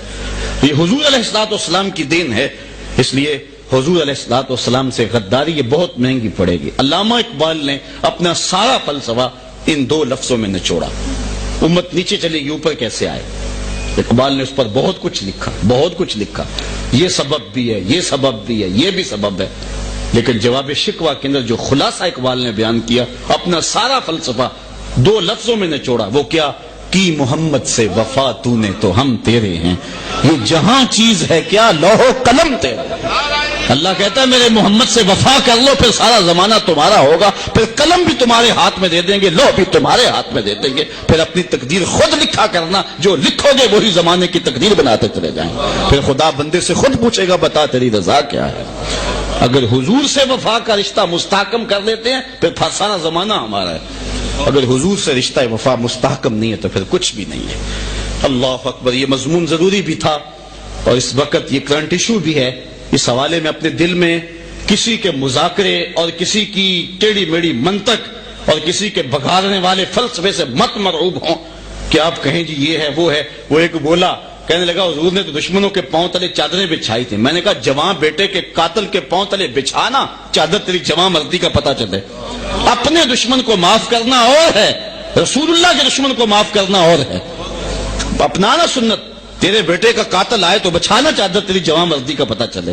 یہ حضور علیہ الصلوۃ والسلام کی دین ہے۔ اس لیے حضور علیہ الصلوۃ والسلام سے غداری یہ بہت مہنگی پڑے گی۔ علامہ اقبال نے اپنا سارا فلسفہ ان 2 لفظوں میں نچوڑا، امت نیچے چلے گی اوپر کیسے آئے۔ اقبال نے اس پر بہت کچھ لکھا، بہت کچھ لکھا، یہ سبب بھی ہے، یہ سبب بھی ہے، یہ بھی سبب ہے، لیکن جواب شکوہ کے اندر جو خلاصہ اقبال نے بیان کیا، اپنا سارا فلسفہ 2 لفظوں میں نچوڑا، وہ کیا کی محمد سے وفا تو نے تو ہم تیرے ہیں، یہ جہاں چیز ہے کیا لوح و قلم تیرا۔ اللہ کہتا ہے میرے محمد سے وفا کر لو، پھر سارا زمانہ تمہارا ہوگا، پھر قلم بھی تمہارے ہاتھ میں دے دیں گے، لوح بھی تمہارے ہاتھ میں دے دیں گے، پھر اپنی تقدیر خود لکھا کرنا، جو لکھو گے وہی زمانے کی تقدیر بناتے چلے جائیں، پھر خدا بندے سے خود پوچھے گا بتا تیری رضا کیا ہے۔ اگر حضور سے وفا کا رشتہ مستحکم کر لیتے ہیں پھر سارا زمانہ ہمارا ہے، اگر حضور سے رشتہ وفا مستحکم نہیں ہے تو پھر کچھ بھی نہیں ہے۔ اللہ اکبر، یہ مضمون ضروری بھی تھا اور اس وقت یہ کرنٹ ایشو بھی ہے۔ اس حوالے میں اپنے دل میں کسی کے مذاکرے اور کسی کی ٹیڑھی میڑھی منطق اور کسی کے بگاڑنے والے فلسفے سے مت مرعوب ہوں کہ آپ کہیں جی یہ ہے وہ ہے۔ وہ ایک بولا، کہنے لگا حضور نے تو دشمنوں کے پاؤں تلے چادریں بچھائی تھی۔ میں نے کہا جوان بیٹے کے قاتل کے پاؤں تلے بچھانا چادر تیری جوان مردی کا پتہ چلے۔ اپنے دشمن کو معاف کرنا اور ہے، رسول اللہ کے دشمن کو معاف کرنا اور ہے۔ اپنانا سنت، تیرے بیٹے کا قاتل آئے تو بچھانا چادر تیری جوان مردی کا پتہ چلے۔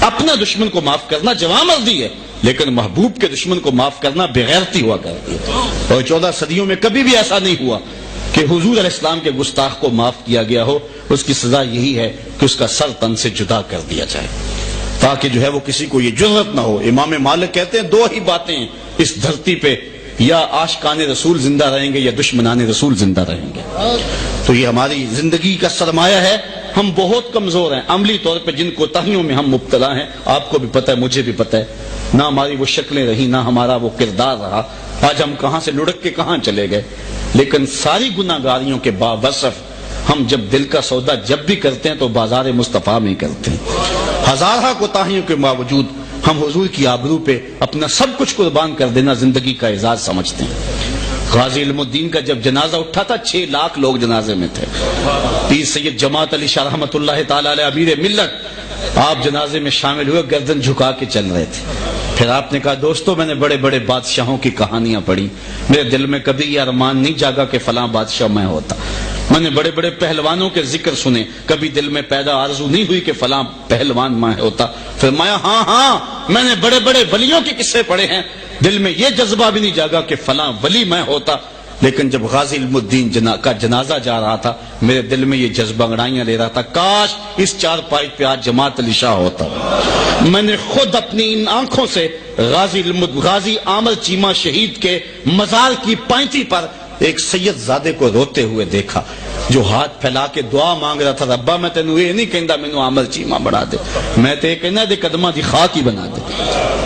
اپنے دشمن کو معاف کرنا جوان مردی ہے، لیکن محبوب کے دشمن کو معاف کرنا بغیرتی ہوا کرتی ہے۔ اور 14 صدیوں میں کبھی بھی ایسا نہیں ہوا کہ حضور علیہ السلام کے گستاخ کو معاف کیا گیا ہو۔ اس کی سزا یہی ہے کہ اس کا سر تن سے جدا کر دیا جائے، تاکہ جو ہے وہ کسی کو یہ جرأت نہ ہو۔ امام مالک کہتے ہیں 2 ہی باتیں اس دھرتی پہ، یا عاشقان رسول زندہ رہیں گے یا دشمنان رسول زندہ رہیں گے۔ تو یہ ہماری زندگی کا سرمایہ ہے۔ ہم بہت کمزور ہیں عملی طور پہ، جن کوتاہیوں میں ہم مبتلا ہیں، آپ کو بھی پتہ ہے، مجھے بھی پتہ ہے، نہ ہماری وہ شکلیں رہی، نہ ہمارا وہ کردار رہا، آج ہم کہاں سے لڑک کے کہاں چلے گئے۔ لیکن ساری گناہگاریوں کے باوصف ہم جب دل کا سودا جب بھی کرتے ہیں تو بازار مصطفیٰ میں کرتے ہیں۔ ہزارہ کوتاہیوں کے باوجود ہم حضور کی آبرو پہ اپنا سب کچھ قربان کر دینا زندگی کا اعزاز سمجھتے ہیں۔ غازی علم الدین کا جب جنازہ اٹھا تھا 6 لاکھ لوگ جنازے میں تھے۔ پیر سید جماعت علی شاہ رحمۃ اللہ تعالی علیہ امیر ملت، آپ جنازے میں شامل ہوئے، گردن جھکا کے چل رہے تھے۔ پھر آپ نے کہا دوستو میں نے بڑے بڑے بادشاہوں کی کہانیاں پڑھی، میرے دل میں کبھی یہ ارمان نہیں جاگا کہ فلاں بادشاہ میں ہوتا۔ میں نے بڑے بڑے پہلوانوں کے ذکر سنے، کبھی دل میں پیدا آرزو نہیں ہوئی کہ فلاں پہلوان میں ہوتا۔ فرمایا ہاں میں نے بڑے بڑے ولیوں کے قصے پڑھے ہیں، دل میں یہ جذبہ بھی نہیں جاگا کہ فلاں ولی میں ہوتا۔ لیکن جب غازی علم الدین کا جنازہ جا رہا تھا میرے دل میں یہ جذبہ انگڑائیاں لے رہا تھا، کاش اس چارپائی پہ آج جماعت علی شاہ ہوتا۔ میں نے خود اپنی ان آنکھوں سے غازی عامر چیمہ شہید کے مزار کی پائنتی پر ایک سید زادے کو روتے ہوئے دیکھا، جو ہاتھ پھیلا کے دعا مانگ رہا تھا، ربا میں تینوں یہ نہیں کہندا مینوں عامر چیمہ بنا دے، میں تے کہنا دے قدماں دی خاک ہی بنا دے۔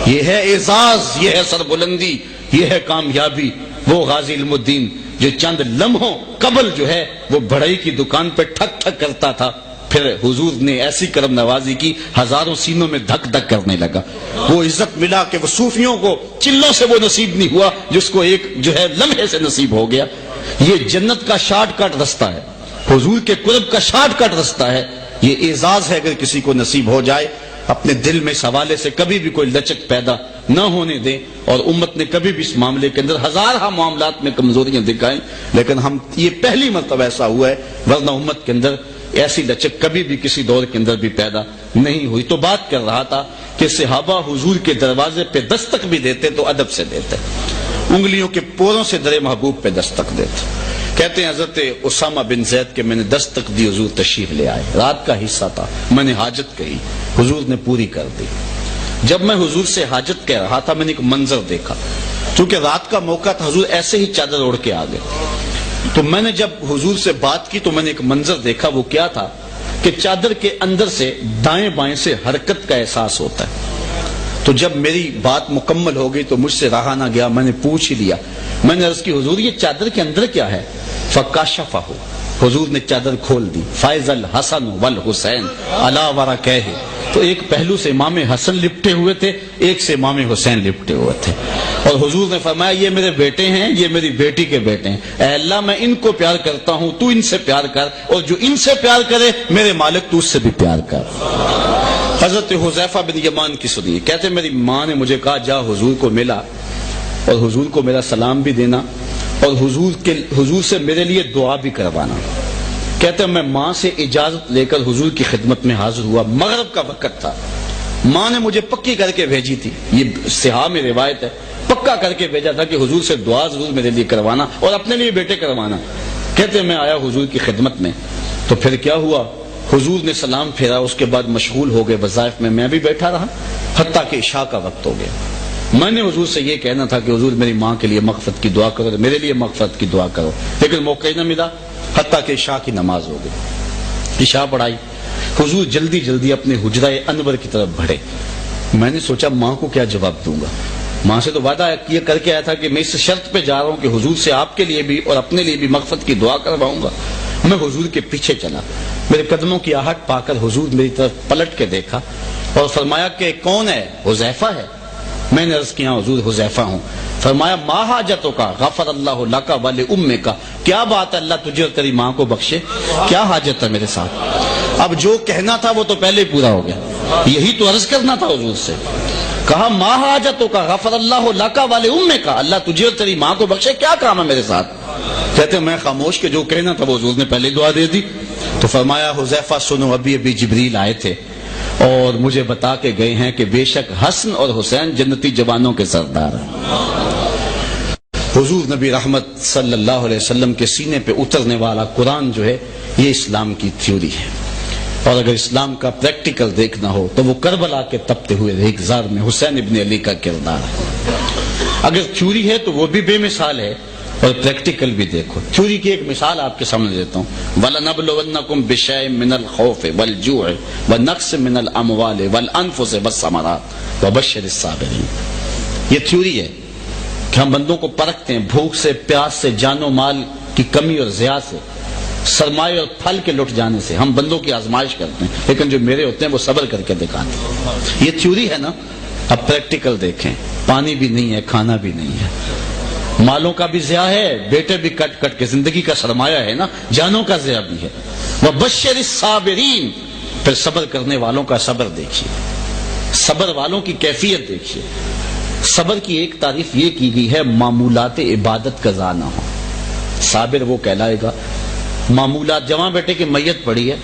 یہ ہے اعزاز، یہ ہے سربلندی، یہ ہے کامیابی۔ وہ غازی علم الدین جو چند لمحوں قبل جو ہے وہ بڑھئی کی دکان پہ ٹھک ٹھک کرتا تھا، پھر حضور نے ایسی کرم نوازی کی ہزاروں سینوں میں دھک دھک کرنے لگا۔ وہ عزت ملا کہ وہ صوفیوں کو چلوں سے وہ نصیب نہیں ہوا جس کو ایک جو ہے لمحے سے نصیب ہو گیا۔ یہ جنت کا شارٹ کٹ رستہ ہے، حضور کے قرب کا شارٹ کٹ رستہ ہے۔ یہ اعزاز ہے اگر کسی کو نصیب ہو جائے۔ اپنے دل میں اس حوالے سے کبھی بھی کوئی لچک پیدا نہ ہونے دیں، اور امت نے کبھی بھی اس معاملے کے اندر ہزارہ معاملات میں کمزوریاں دکھائیں، لیکن ہم یہ پہلی مرتبہ ایسا ہوا ہے، ورنہ امت کے اندر ایسی لچک کبھی بھی کسی دور کے اندر بھی پیدا نہیں ہوئی۔ تو بات کر رہا تھا کہ صحابہ حضور کے دروازے پہ دستک بھی دیتے تو ادب سے دیتے، انگلیوں کے پوروں سے در محبوب پہ دستک دیتے۔ کہتے ہیں حضرت اسامہ بن زید کے میں نے 10 تک دی، حضور تشریف لے آئے، رات کا حصہ تھا، میں نے حاجت کہی، حضور نے پوری کر دی۔ جب میں حضور سے حاجت کہہ رہا تھا میں نے ایک منظر دیکھا، چونکہ رات کا موقع تھا، حضور ایسے ہی چادر اوڑھ کے آ گئے، تو میں نے جب حضور سے بات کی تو میں نے ایک منظر دیکھا، وہ کیا تھا کہ چادر کے اندر سے دائیں بائیں سے حرکت کا احساس ہوتا ہے۔ تو جب میری بات مکمل ہو گئی تو مجھ سے رہا نہ گیا، میں نے پوچھ ہی لیا، میں نے عرض کی حضور یہ چادر کے اندر کیا ہے؟ فکاشفہ، حضور نے چادر کھول دی، فائز الحسن والحسین علی ورقہ، تو ایک پہلو سے امام حسن لپٹے ہوئے تھے، ایک سے امام حسین لپٹے ہوئے تھے، اور حضور نے فرمایا یہ میرے بیٹے ہیں، یہ میری بیٹی کے بیٹے ہیں، اے اللہ میں ان کو پیار کرتا ہوں، تو ان سے پیار کر، اور جو ان سے پیار کرے میرے مالک تو اس سے بھی پیار کر۔ حضرت حذیفہ بن یمان کی سنیے، کہتے میری ماں نے مجھے کہا جا حضور کو ملا اور حضور کو میرا سلام بھی دینا اور حضور سے میرے لیے دعا بھی کروانا۔ کہتے میں ماں سے اجازت لے کر حضور کی خدمت میں حاضر ہوا، مغرب کا وقت تھا، ماں نے مجھے پکی کر کے بھیجی تھی، یہ صحاح میں روایت ہے، پکا کر کے بھیجا تھا کہ حضور سے دعا ضرور میرے لیے کروانا اور اپنے لیے بیٹے کروانا۔ کہتے میں آیا حضور کی خدمت میں، تو پھر کیا ہوا، حضور نے سلام پھیرا، اس کے بعد مشغول ہو گئے وظائف میں بھی بیٹھا رہا، حتیٰ کہ عشاء کا وقت ہو گیا۔ میں نے حضور سے یہ کہنا تھا کہ حضور میری ماں کے لیے مغفرت کی دعا کرو، میرے لیے مغفرت کی دعا کرو، لیکن موقع ہی نہ ملا، حتیٰ کہ عشاء کی نماز ہو گئی، عشاء پڑھائی، حضور جلدی جلدی اپنے حجرہ انور کی طرف بڑھے۔ میں نے سوچا ماں کو کیا جواب دوں گا، ماں سے تو وعدہ یہ کر کے آیا تھا کہ میں اس شرط پہ جا رہا ہوں کہ حضور سے آپ کے لیے بھی اور اپنے لیے بھی مغفرت کی دعا کرواؤں گا۔ میں حضور کے پیچھے چلا، میرے قدموں کی آہٹ پا کر حضور میری طرف پلٹ کے دیکھا اور فرمایا کہ کون ہے؟ حذیفہ ہے۔ میں نے عرض کیا حضور حذیفہ ہوں۔ فرمایا ما حاجتوں کا غفر اللہ لک ول امک، کیا بات ہے اللہ تجھے اور تیری ماں کو بخشے، کیا حاجت ہے میرے ساتھ؟ اب جو کہنا تھا وہ تو پہلے ہی پورا ہو گیا، یہی تو عرض کرنا تھا حضور سے۔ کہا ما حاجتوں کا غفر اللہ لک ول امک، اللہ تجھے اور تیری ماں کو بخشے، کیا کام ہے میرے ساتھ؟ کہتے میں خاموش کہ جو کہنا تھا وہ حضور نے پہلے دعا دے دی۔ تو فرمایا حذیفہ سنو، ابھی جبریل آئے تھے اور مجھے بتا کے گئے ہیں کہ بے شک حسن اور حسین جنتی جوانوں کے سردار ہیں۔ حضور نبی رحمت صلی اللہ علیہ وسلم کے سینے پہ اترنے والا قرآن جو ہے یہ اسلام کی تھیوری ہے، اور اگر اسلام کا پریکٹیکل دیکھنا ہو تو وہ کربلا کے تپتے ہوئے ریگزار میں حسین ابن علی کا کردار ہے۔ اگر تھیوری ہے تو وہ بھی بے مثال ہے، اور پریکٹیکل بھی دیکھو۔ تھیوری کی ایک مثال آپ کے سامنے دیتا ہوں، وَلَنَبْلُوَنَّكُمْ بِشَيْءٍ مِّنَ الْخَوْفِ وَالْجُوعِ وَنَقْصٍ مِّنَ الْأَمْوَالِ وَالْأَنفُسِ وَالثَّمَرَاتِ وَبَشِّرِ الصَّابِرِينَ۔ یہ تھیوری ہے کہ ہم بندوں کو پرکھتے ہیں بھوک سے، پیاس سے، جان و مال کی کمی اور ضیاع سے، سرمایہ اور پھل کے لٹ جانے سے ہم بندوں کی آزمائش کرتے ہیں، لیکن جو میرے ہوتے ہیں وہ صبر کر کے دکھاتے ہیں۔ یہ تھیوری ہے نا، اب پریکٹیکل دیکھیں، پانی بھی نہیں ہے، کھانا بھی نہیں ہے، مالوں کا بھی ضیاع ہے، بیٹے بھی کٹ کٹ کے، زندگی کا سرمایہ ہے نا، جانوں کا ضیاع بھی ہے۔ وَبَشِّرِ الصَّابِرِينَ، پھر صبر کرنے والوں کا صبر دیکھیے، صبر والوں کی کیفیت دیکھیے۔ صبر کی ایک تعریف یہ کی گئی ہے معمولات عبادت کا ضائع نہ ہو، صابر وہ کہلائے گا۔ معمولات، جوان بیٹے کی میت پڑی ہے،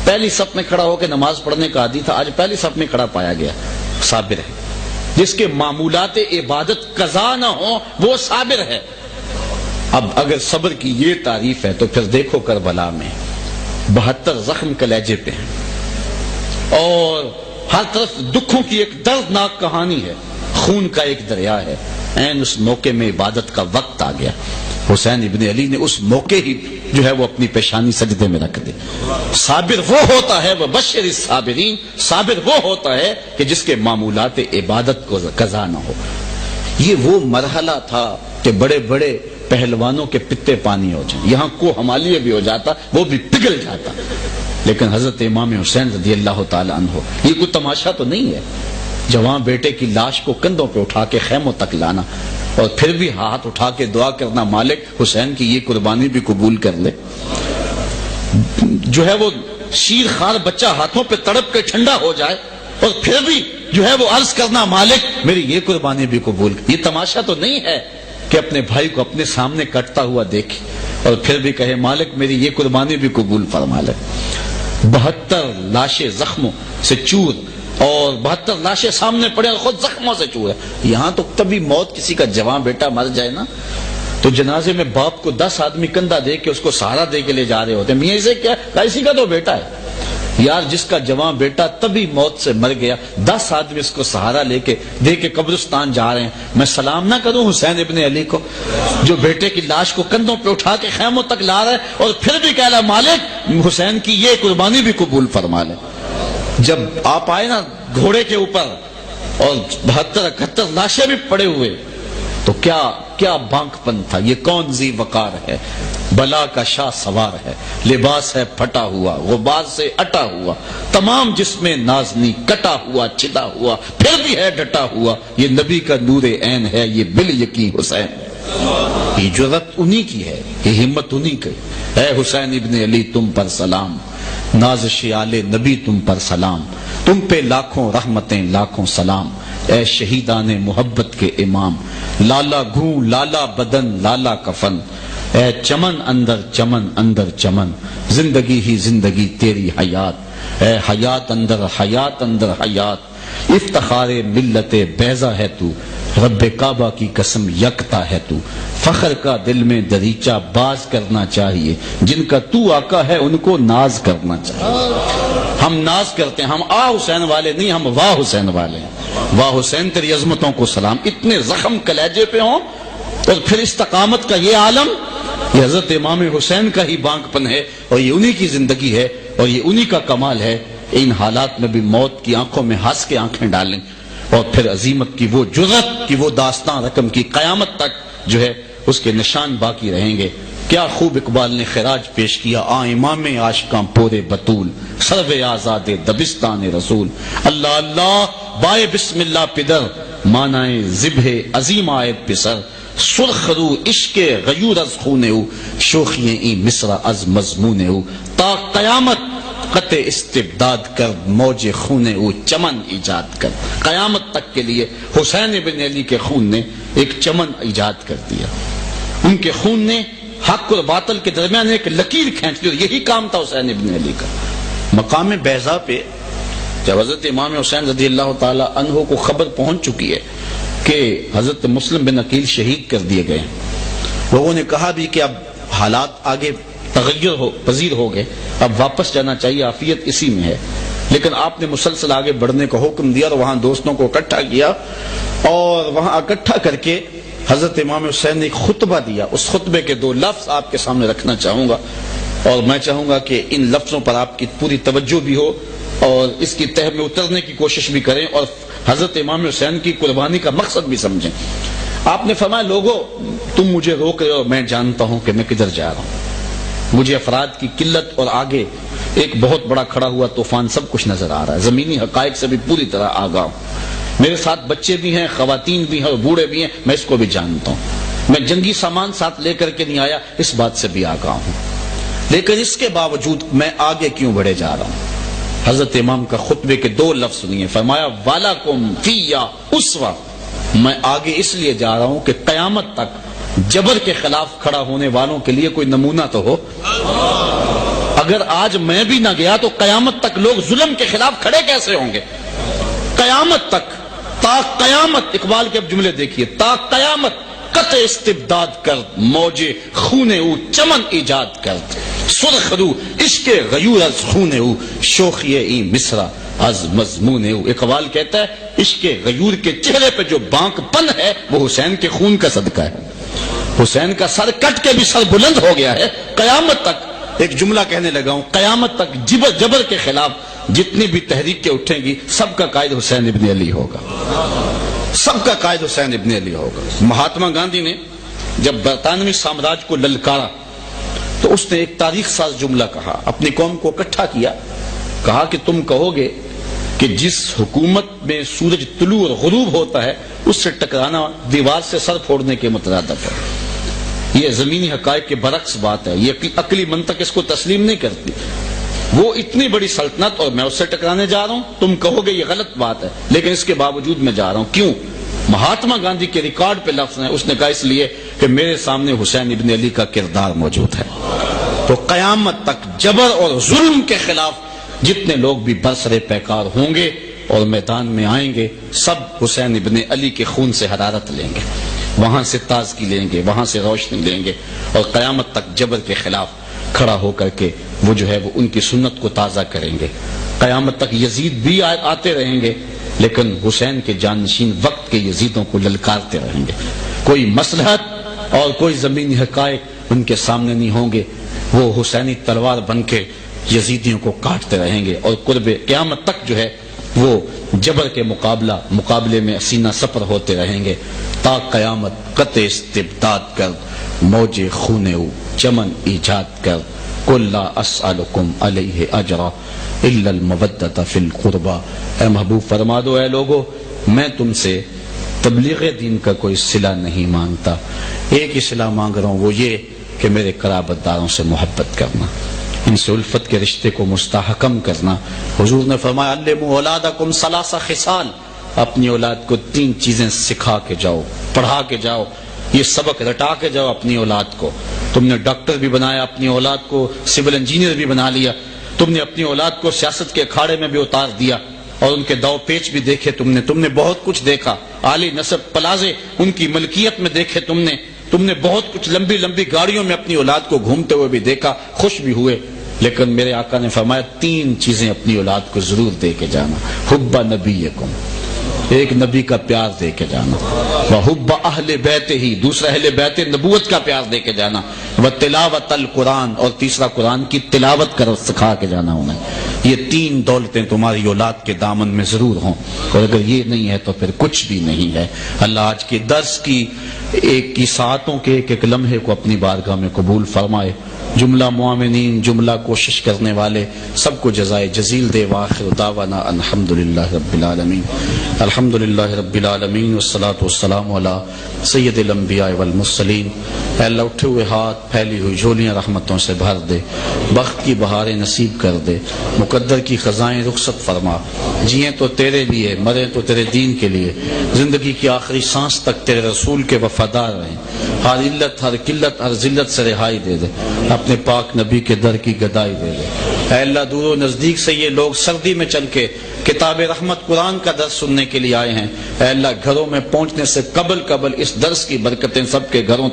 پہلی صف میں کھڑا ہو کے نماز پڑھنے کا عادی تھا، آج پہلی صف میں کھڑا پایا گیا، صابر ہے۔ جس کے معمولات عبادت قضا نہ ہو وہ صابر ہے۔ اب اگر صبر کی یہ تعریف ہے تو پھر دیکھو کربلا میں 72 زخم کلیجے پہ ہیں اور ہر طرف دکھوں کی ایک دردناک کہانی ہے، خون کا ایک دریا ہے۔ این اس موقع میں عبادت کا وقت آ گیا، حسین ابن علی نے اس موقع ہی جو ہے وہ اپنی پیشانی سجدے میں رکھ دی۔ صابر وہ ہوتا ہے، وہ بشر الصابرین، صابر وہ ہوتا ہے کہ جس کے معمولات عبادت کو قضا نہ ہو۔ یہ وہ مرحلہ تھا کہ بڑے بڑے پہلوانوں کے پتے پانی ہو جائیں، یہاں کو ہمالیہ بھی ہو جاتا وہ بھی پگھل جاتا، لیکن حضرت امام حسین رضی اللہ تعالی عنہ یہ کوئی تماشا تو نہیں ہے، جوان بیٹے کی لاش کو کندھوں پہ اٹھا کے خیموں تک لانا اور پھر بھی ہاتھ اٹھا کے دعا کرنا مالک حسین کی یہ قربانی بھی قبول کر لے۔ جو ہے وہ شیر خوار بچہ ہاتھوں پہ تڑپ کے ٹھنڈا ہو جائے اور پھر بھی جو ہے وہ عرض کرنا مالک میری یہ قربانی بھی قبول کر۔ یہ تماشا تو نہیں ہے کہ اپنے بھائی کو اپنے سامنے کٹتا ہوا دیکھے اور پھر بھی کہے مالک میری یہ قربانی بھی قبول فرما لے۔ 72 لاشیں زخموں سے چور اور 72 لاشیں سامنے پڑے اور خود زخموں سے چور ہے۔ یہاں تو کبھی موت کسی کا جوان بیٹا مر جائے نا تو جنازے میں باپ کو 10 آدمی کندھا دے کے اس کو سہارا دے کے لے جا رہے ہوتے ہیں. میاں اسے کیا, اسی کا تو بیٹا ہے یار, جس کا جوان بیٹا تبھی موت سے مر گیا, 10 آدمی اس کو سہارا لے کے دے کے قبرستان جا رہے ہیں. میں سلام نہ کروں حسین ابن علی کو جو بیٹے کی لاش کو کندھوں پہ اٹھا کے خیموں تک لا رہا ہے, اور پھر بھی کہہ رہا مالک حسین کی یہ قربانی بھی قبول فرما لے. جب آپ آئے نا گھوڑے کے اوپر اور 72-71 لاشیں بھی پڑے ہوئے, تو کیا بانک پن تھا. یہ کون ذی وقار ہے, بلا کا شاہ سوار ہے, لباس ہے پھٹا ہوا, غبار سے اٹا ہوا, تمام جسم نازنی کٹا ہوا چدا ہوا, پھر بھی ہے ڈٹا ہوا. یہ نبی کا نور عین ہے, یہ بال یقین حسین. یہ جرأت انہی کی ہے, یہ ہمت انہی کی. اے حسین ابن علی تم پر سلام, نازش آل نبی تم پر سلام, تم پہ لاکھوں رحمتیں لاکھوں سلام. اے شہیدان محبت کے امام, لالا گھوں لالا بدن لالا کفن, اے چمن اندر چمن, زندگی ہی زندگی تیری حیات, اے حیات اندر حیات, افتخار ملت بیضا ہے تو, رب کعبہ کی قسم یکتا ہے تو. فخر کا دل میں دریچہ باز کرنا چاہیے, جن کا تو آقا ہے ان کو ناز کرنا چاہیے. ہم ناز کرتے ہیں, ہم آ حسین والے نہیں, ہم واہ حسین والے ہیں. واہ حسین تیری عظمتوں کو سلام. اتنے زخم کلیجے پہ ہوں اور پھر استقامت کا یہ عالم, یہ حضرت امام حسین کا ہی بانک پن ہے, اور یہ انہی کی زندگی ہے, اور یہ انہی کا کمال ہے. ان حالات میں بھی موت کی آنکھوں میں ہنس کے آنکھیں ڈالیں, اور پھر عظیمت کی وہ جرأت کی وہ داستان رقم کی قیامت تک جو ہے اس کے نشان باقی رہیں گے. کیا خوب اقبال نے خراج پیش کیا, آ امام عاشقاں پورے بطول, سرو آزاد دبستان رسول. اللہ اللہ بائے بسم اللہ پدر, مانائے ذبح عظیم آیت پسر, سرخ رو عشق غیور از خونے ہو, شوخییں این مصر از مضمونے ہو. تا قیامت قطع استبداد کر, موج خونے ہو چمن ایجاد کر. قیامت تک کے لیے حسین ابن علی کے خون نے ایک چمن ایجاد کر دیا. ان کے خون نے حق اور باطل کے درمیان ایک لکیر کھینچ دی, یہی کام تھا حسین ابن علی کا. مقام بیضا پہ جب حضرت امام حسین رضی اللہ تعالی عنہ کو خبر پہنچ چکی ہے کہ حضرت مسلم بن عقیل شہید کر دیے گئے, لوگوں نے کہا بھی کہ اب حالات آگے تغیر پذیر ہو گئے, اب واپس جانا چاہیے, عافیت اسی میں ہے. لیکن آپ نے مسلسل آگے بڑھنے کا حکم دیا اور وہاں دوستوں کو اکٹھا کیا, اور وہاں اکٹھا کر کے حضرت امام حسین نے ایک خطبہ دیا. اس خطبے کے 2 لفظ آپ کے سامنے رکھنا چاہوں گا, اور میں چاہوں گا کہ ان لفظوں پر آپ کی پوری توجہ بھی ہو, اور اس کی تہ میں اترنے کی کوشش بھی کریں, اور حضرت امام حسین کی قربانی کا مقصد بھی سمجھیں. آپ نے فرمایا, لوگو تم مجھے روک رہے ہو, میں جانتا ہوں کہ میں کدھر جا رہا ہوں. مجھے افراد کی قلت اور آگے ایک بہت بڑا کھڑا ہوا طوفان سب کچھ نظر آ رہا ہے, زمینی حقائق سے بھی پوری طرح آگاہ ہوں. میرے ساتھ بچے بھی ہیں, خواتین بھی ہیں اور بوڑھے بھی ہیں, میں اس کو بھی جانتا ہوں. میں جنگی سامان ساتھ لے کر کے نہیں آیا, اس بات سے بھی آگاہ ہوں. لیکن اس کے باوجود میں آگے کیوں بڑھے جا رہا ہوں. حضرت امام کا خطبے کے 2 لفظ سنیے. فرمایا وَلَكُمْ فِيَّا أُسْوَةٌ, میں آگے اس لیے جا رہا ہوں کہ قیامت تک جبر کے خلاف کھڑا ہونے والوں کے لیے کوئی نمونہ تو ہو. اگر آج میں بھی نہ گیا تو قیامت تک لوگ ظلم کے خلاف کھڑے کیسے ہوں گے. قیامت تک, تا قیامت, اقبال کے اب جملے دیکھیے, تا قیامت قطع استبداد کر, موج خونے او چمن ایجاد کر, سرخ رو عشق غیور از خونے او, شوخی این مصر از مضمون او. اقبال کہتا ہے عشق غیور کے چہرے پہ جو بانک پن ہے وہ حسین کے خون کا صدقہ ہے. حسین کا سر کٹ کے بھی سر بلند ہو گیا ہے. قیامت تک, ایک جملہ کہنے لگا ہوں, قیامت تک جبر کے خلاف جتنی بھی تحریکیں اٹھیں گی سب کا قائد حسین ابن علی ہوگا, سب کا قائد حسین ابن علی ہوگا. مہاتما گاندھی نے جب برطانوی سامراج کو للکارا تو اس نے ایک تاریخ ساز جملہ کہا, اپنی قوم کو اکٹھا کیا, کہا کہ تم کہو گے کہ جس حکومت میں سورج طلوع اور غروب ہوتا ہے اس سے ٹکرانا دیوار سے سر پھوڑنے کے مترادف ہے. یہ زمینی حقائق کے برعکس بات ہے, یہ عقلی منطق اس کو تسلیم نہیں کرتی. وہ اتنی بڑی سلطنت اور میں اس سے ٹکرانے جا رہا ہوں, تم کہو گے یہ غلط بات ہے, لیکن اس کے باوجود میں جا رہا ہوں. کیوں؟ مہاتما گاندھی کے ریکارڈ پہ لفظ ہیں, اس نے کہا اس لیے کہ میرے سامنے حسین ابن علی کا کردار موجود ہے. تو قیامت تک جبر اور ظلم کے خلاف جتنے لوگ بھی برسر پیکار ہوں گے اور میدان میں آئیں گے, سب حسین ابن علی کے خون سے حرارت لیں گے. وہاں سے تازگی لیں گے، وہاں سے روشنی لیں گے، اور قیامت تک جبر کے خلاف کھڑا ہو کر کے وہ جو ہے وہ ان کی سنت کو تازہ کریں گے۔ قیامت تک یزید بھی آتے رہیں گے، لیکن حسین کے جانشین وقت کے یزیدوں کو للکارتے رہیں گے۔ کوئی مصلحت اور کوئی زمینی حقائق ان کے سامنے نہیں ہوں گے، وہ حسینی تلوار بن کے یزیدیوں کو کاٹتے رہیں گے، اور قرب قیامت تک جو ہے وہ جبر کے مقابلے میں سینہ سپر ہوتے رہیں گے، تا قیامت قطع استبداد کر موج خون او چمن ایجاد کر، قل لا اسألکم علیہ اجرا الا المودۃ فی القربى۔ اے محبوب فرما دو اے لوگو، میں تم سے تبلیغ دین کا کوئی صلہ نہیں مانگتا، ایک ہی صلہ مانگ رہا ہوں، وہ یہ کہ میرے قرابت داروں سے محبت کرنا، ان سے الفت کے رشتے کو مستحکم کرنا۔ حضور نے فرمایا علموا اولادکم ثلاث خصال، اپنی اولاد کو 3 چیزیں سکھا کے جاؤ، پڑھا کے جاؤ، یہ سبق رٹا کے جاؤ اپنی اولاد کو۔ تم نے ڈاکٹر بھی بنایا، اپنی اولاد کو سول انجینئر بھی بنا لیا، تم نے اپنی اولاد کو سیاست کے اکھاڑے میں بھی اتار دیا، اور ان کے داؤ پیچ بھی دیکھے تم نے بہت کچھ دیکھا، عالی نسب پلازے ان کی ملکیت میں دیکھے تم نے بہت کچھ، لمبی لمبی گاڑیوں میں اپنی اولاد کو گھومتے ہوئے بھی دیکھا، خوش بھی ہوئے، لیکن میرے آقا نے فرمایا 3 چیزیں اپنی اولاد کو ضرور دے کے جانا، حب نبیکم، ایک نبی کا پیار دے کے جانا، وحب اہل بیت ہی، دوسرا اہل بیت نبوت کا پیار دے کے جانا، وتلاوت القرآن، اور تیسرا قرآن کی تلاوت کر سکھا کے جانا انہیں۔ یہ 3 دولتیں تمہاری اولاد کے دامن میں ضرور ہوں، اور اگر یہ نہیں ہے تو پھر کچھ بھی نہیں ہے۔ اللہ آج کے درس کی ساعتوں کے ایک لمحے کو اپنی بارگاہ میں قبول فرمائے، جملہ معامنین، جملہ کوشش کرنے والے سب کو جزائے جزیل دے۔ وآخر دعوانا الحمدللہ رب العالمین، الحمدللہ رب العالمین، والصلاة والسلام علی سید الانبیاء والمرسلین۔ اے اللہ اٹھے ہوئے ہاتھ، پھیلی ہوئی جھولیاں رحمتوں سے بھر دے، بخت کی بہاریں نصیب کر دے، مقدر کی خزائیں رخصت فرما، جیئیں تو تیرے لیے، مریں تو تیرے دین کے لیے، زندگی کی آخری سانس تک تیرے رسول کے وفادار رہیں، ہر علت، ہر قلت، ہر ذلت سے رہائی دے دے، اپنے پاک نبی کے در کی گدائی دے دے۔ اے اللہ دور و نزدیک سے یہ لوگ سردی میں چل کے کتاب رحمت قرآن کا درس سننے کے لیے آئے ہیں، اے اللہ گھروں میں پہنچنے سے قبل اس درس کی برکتیں سب کے گھروں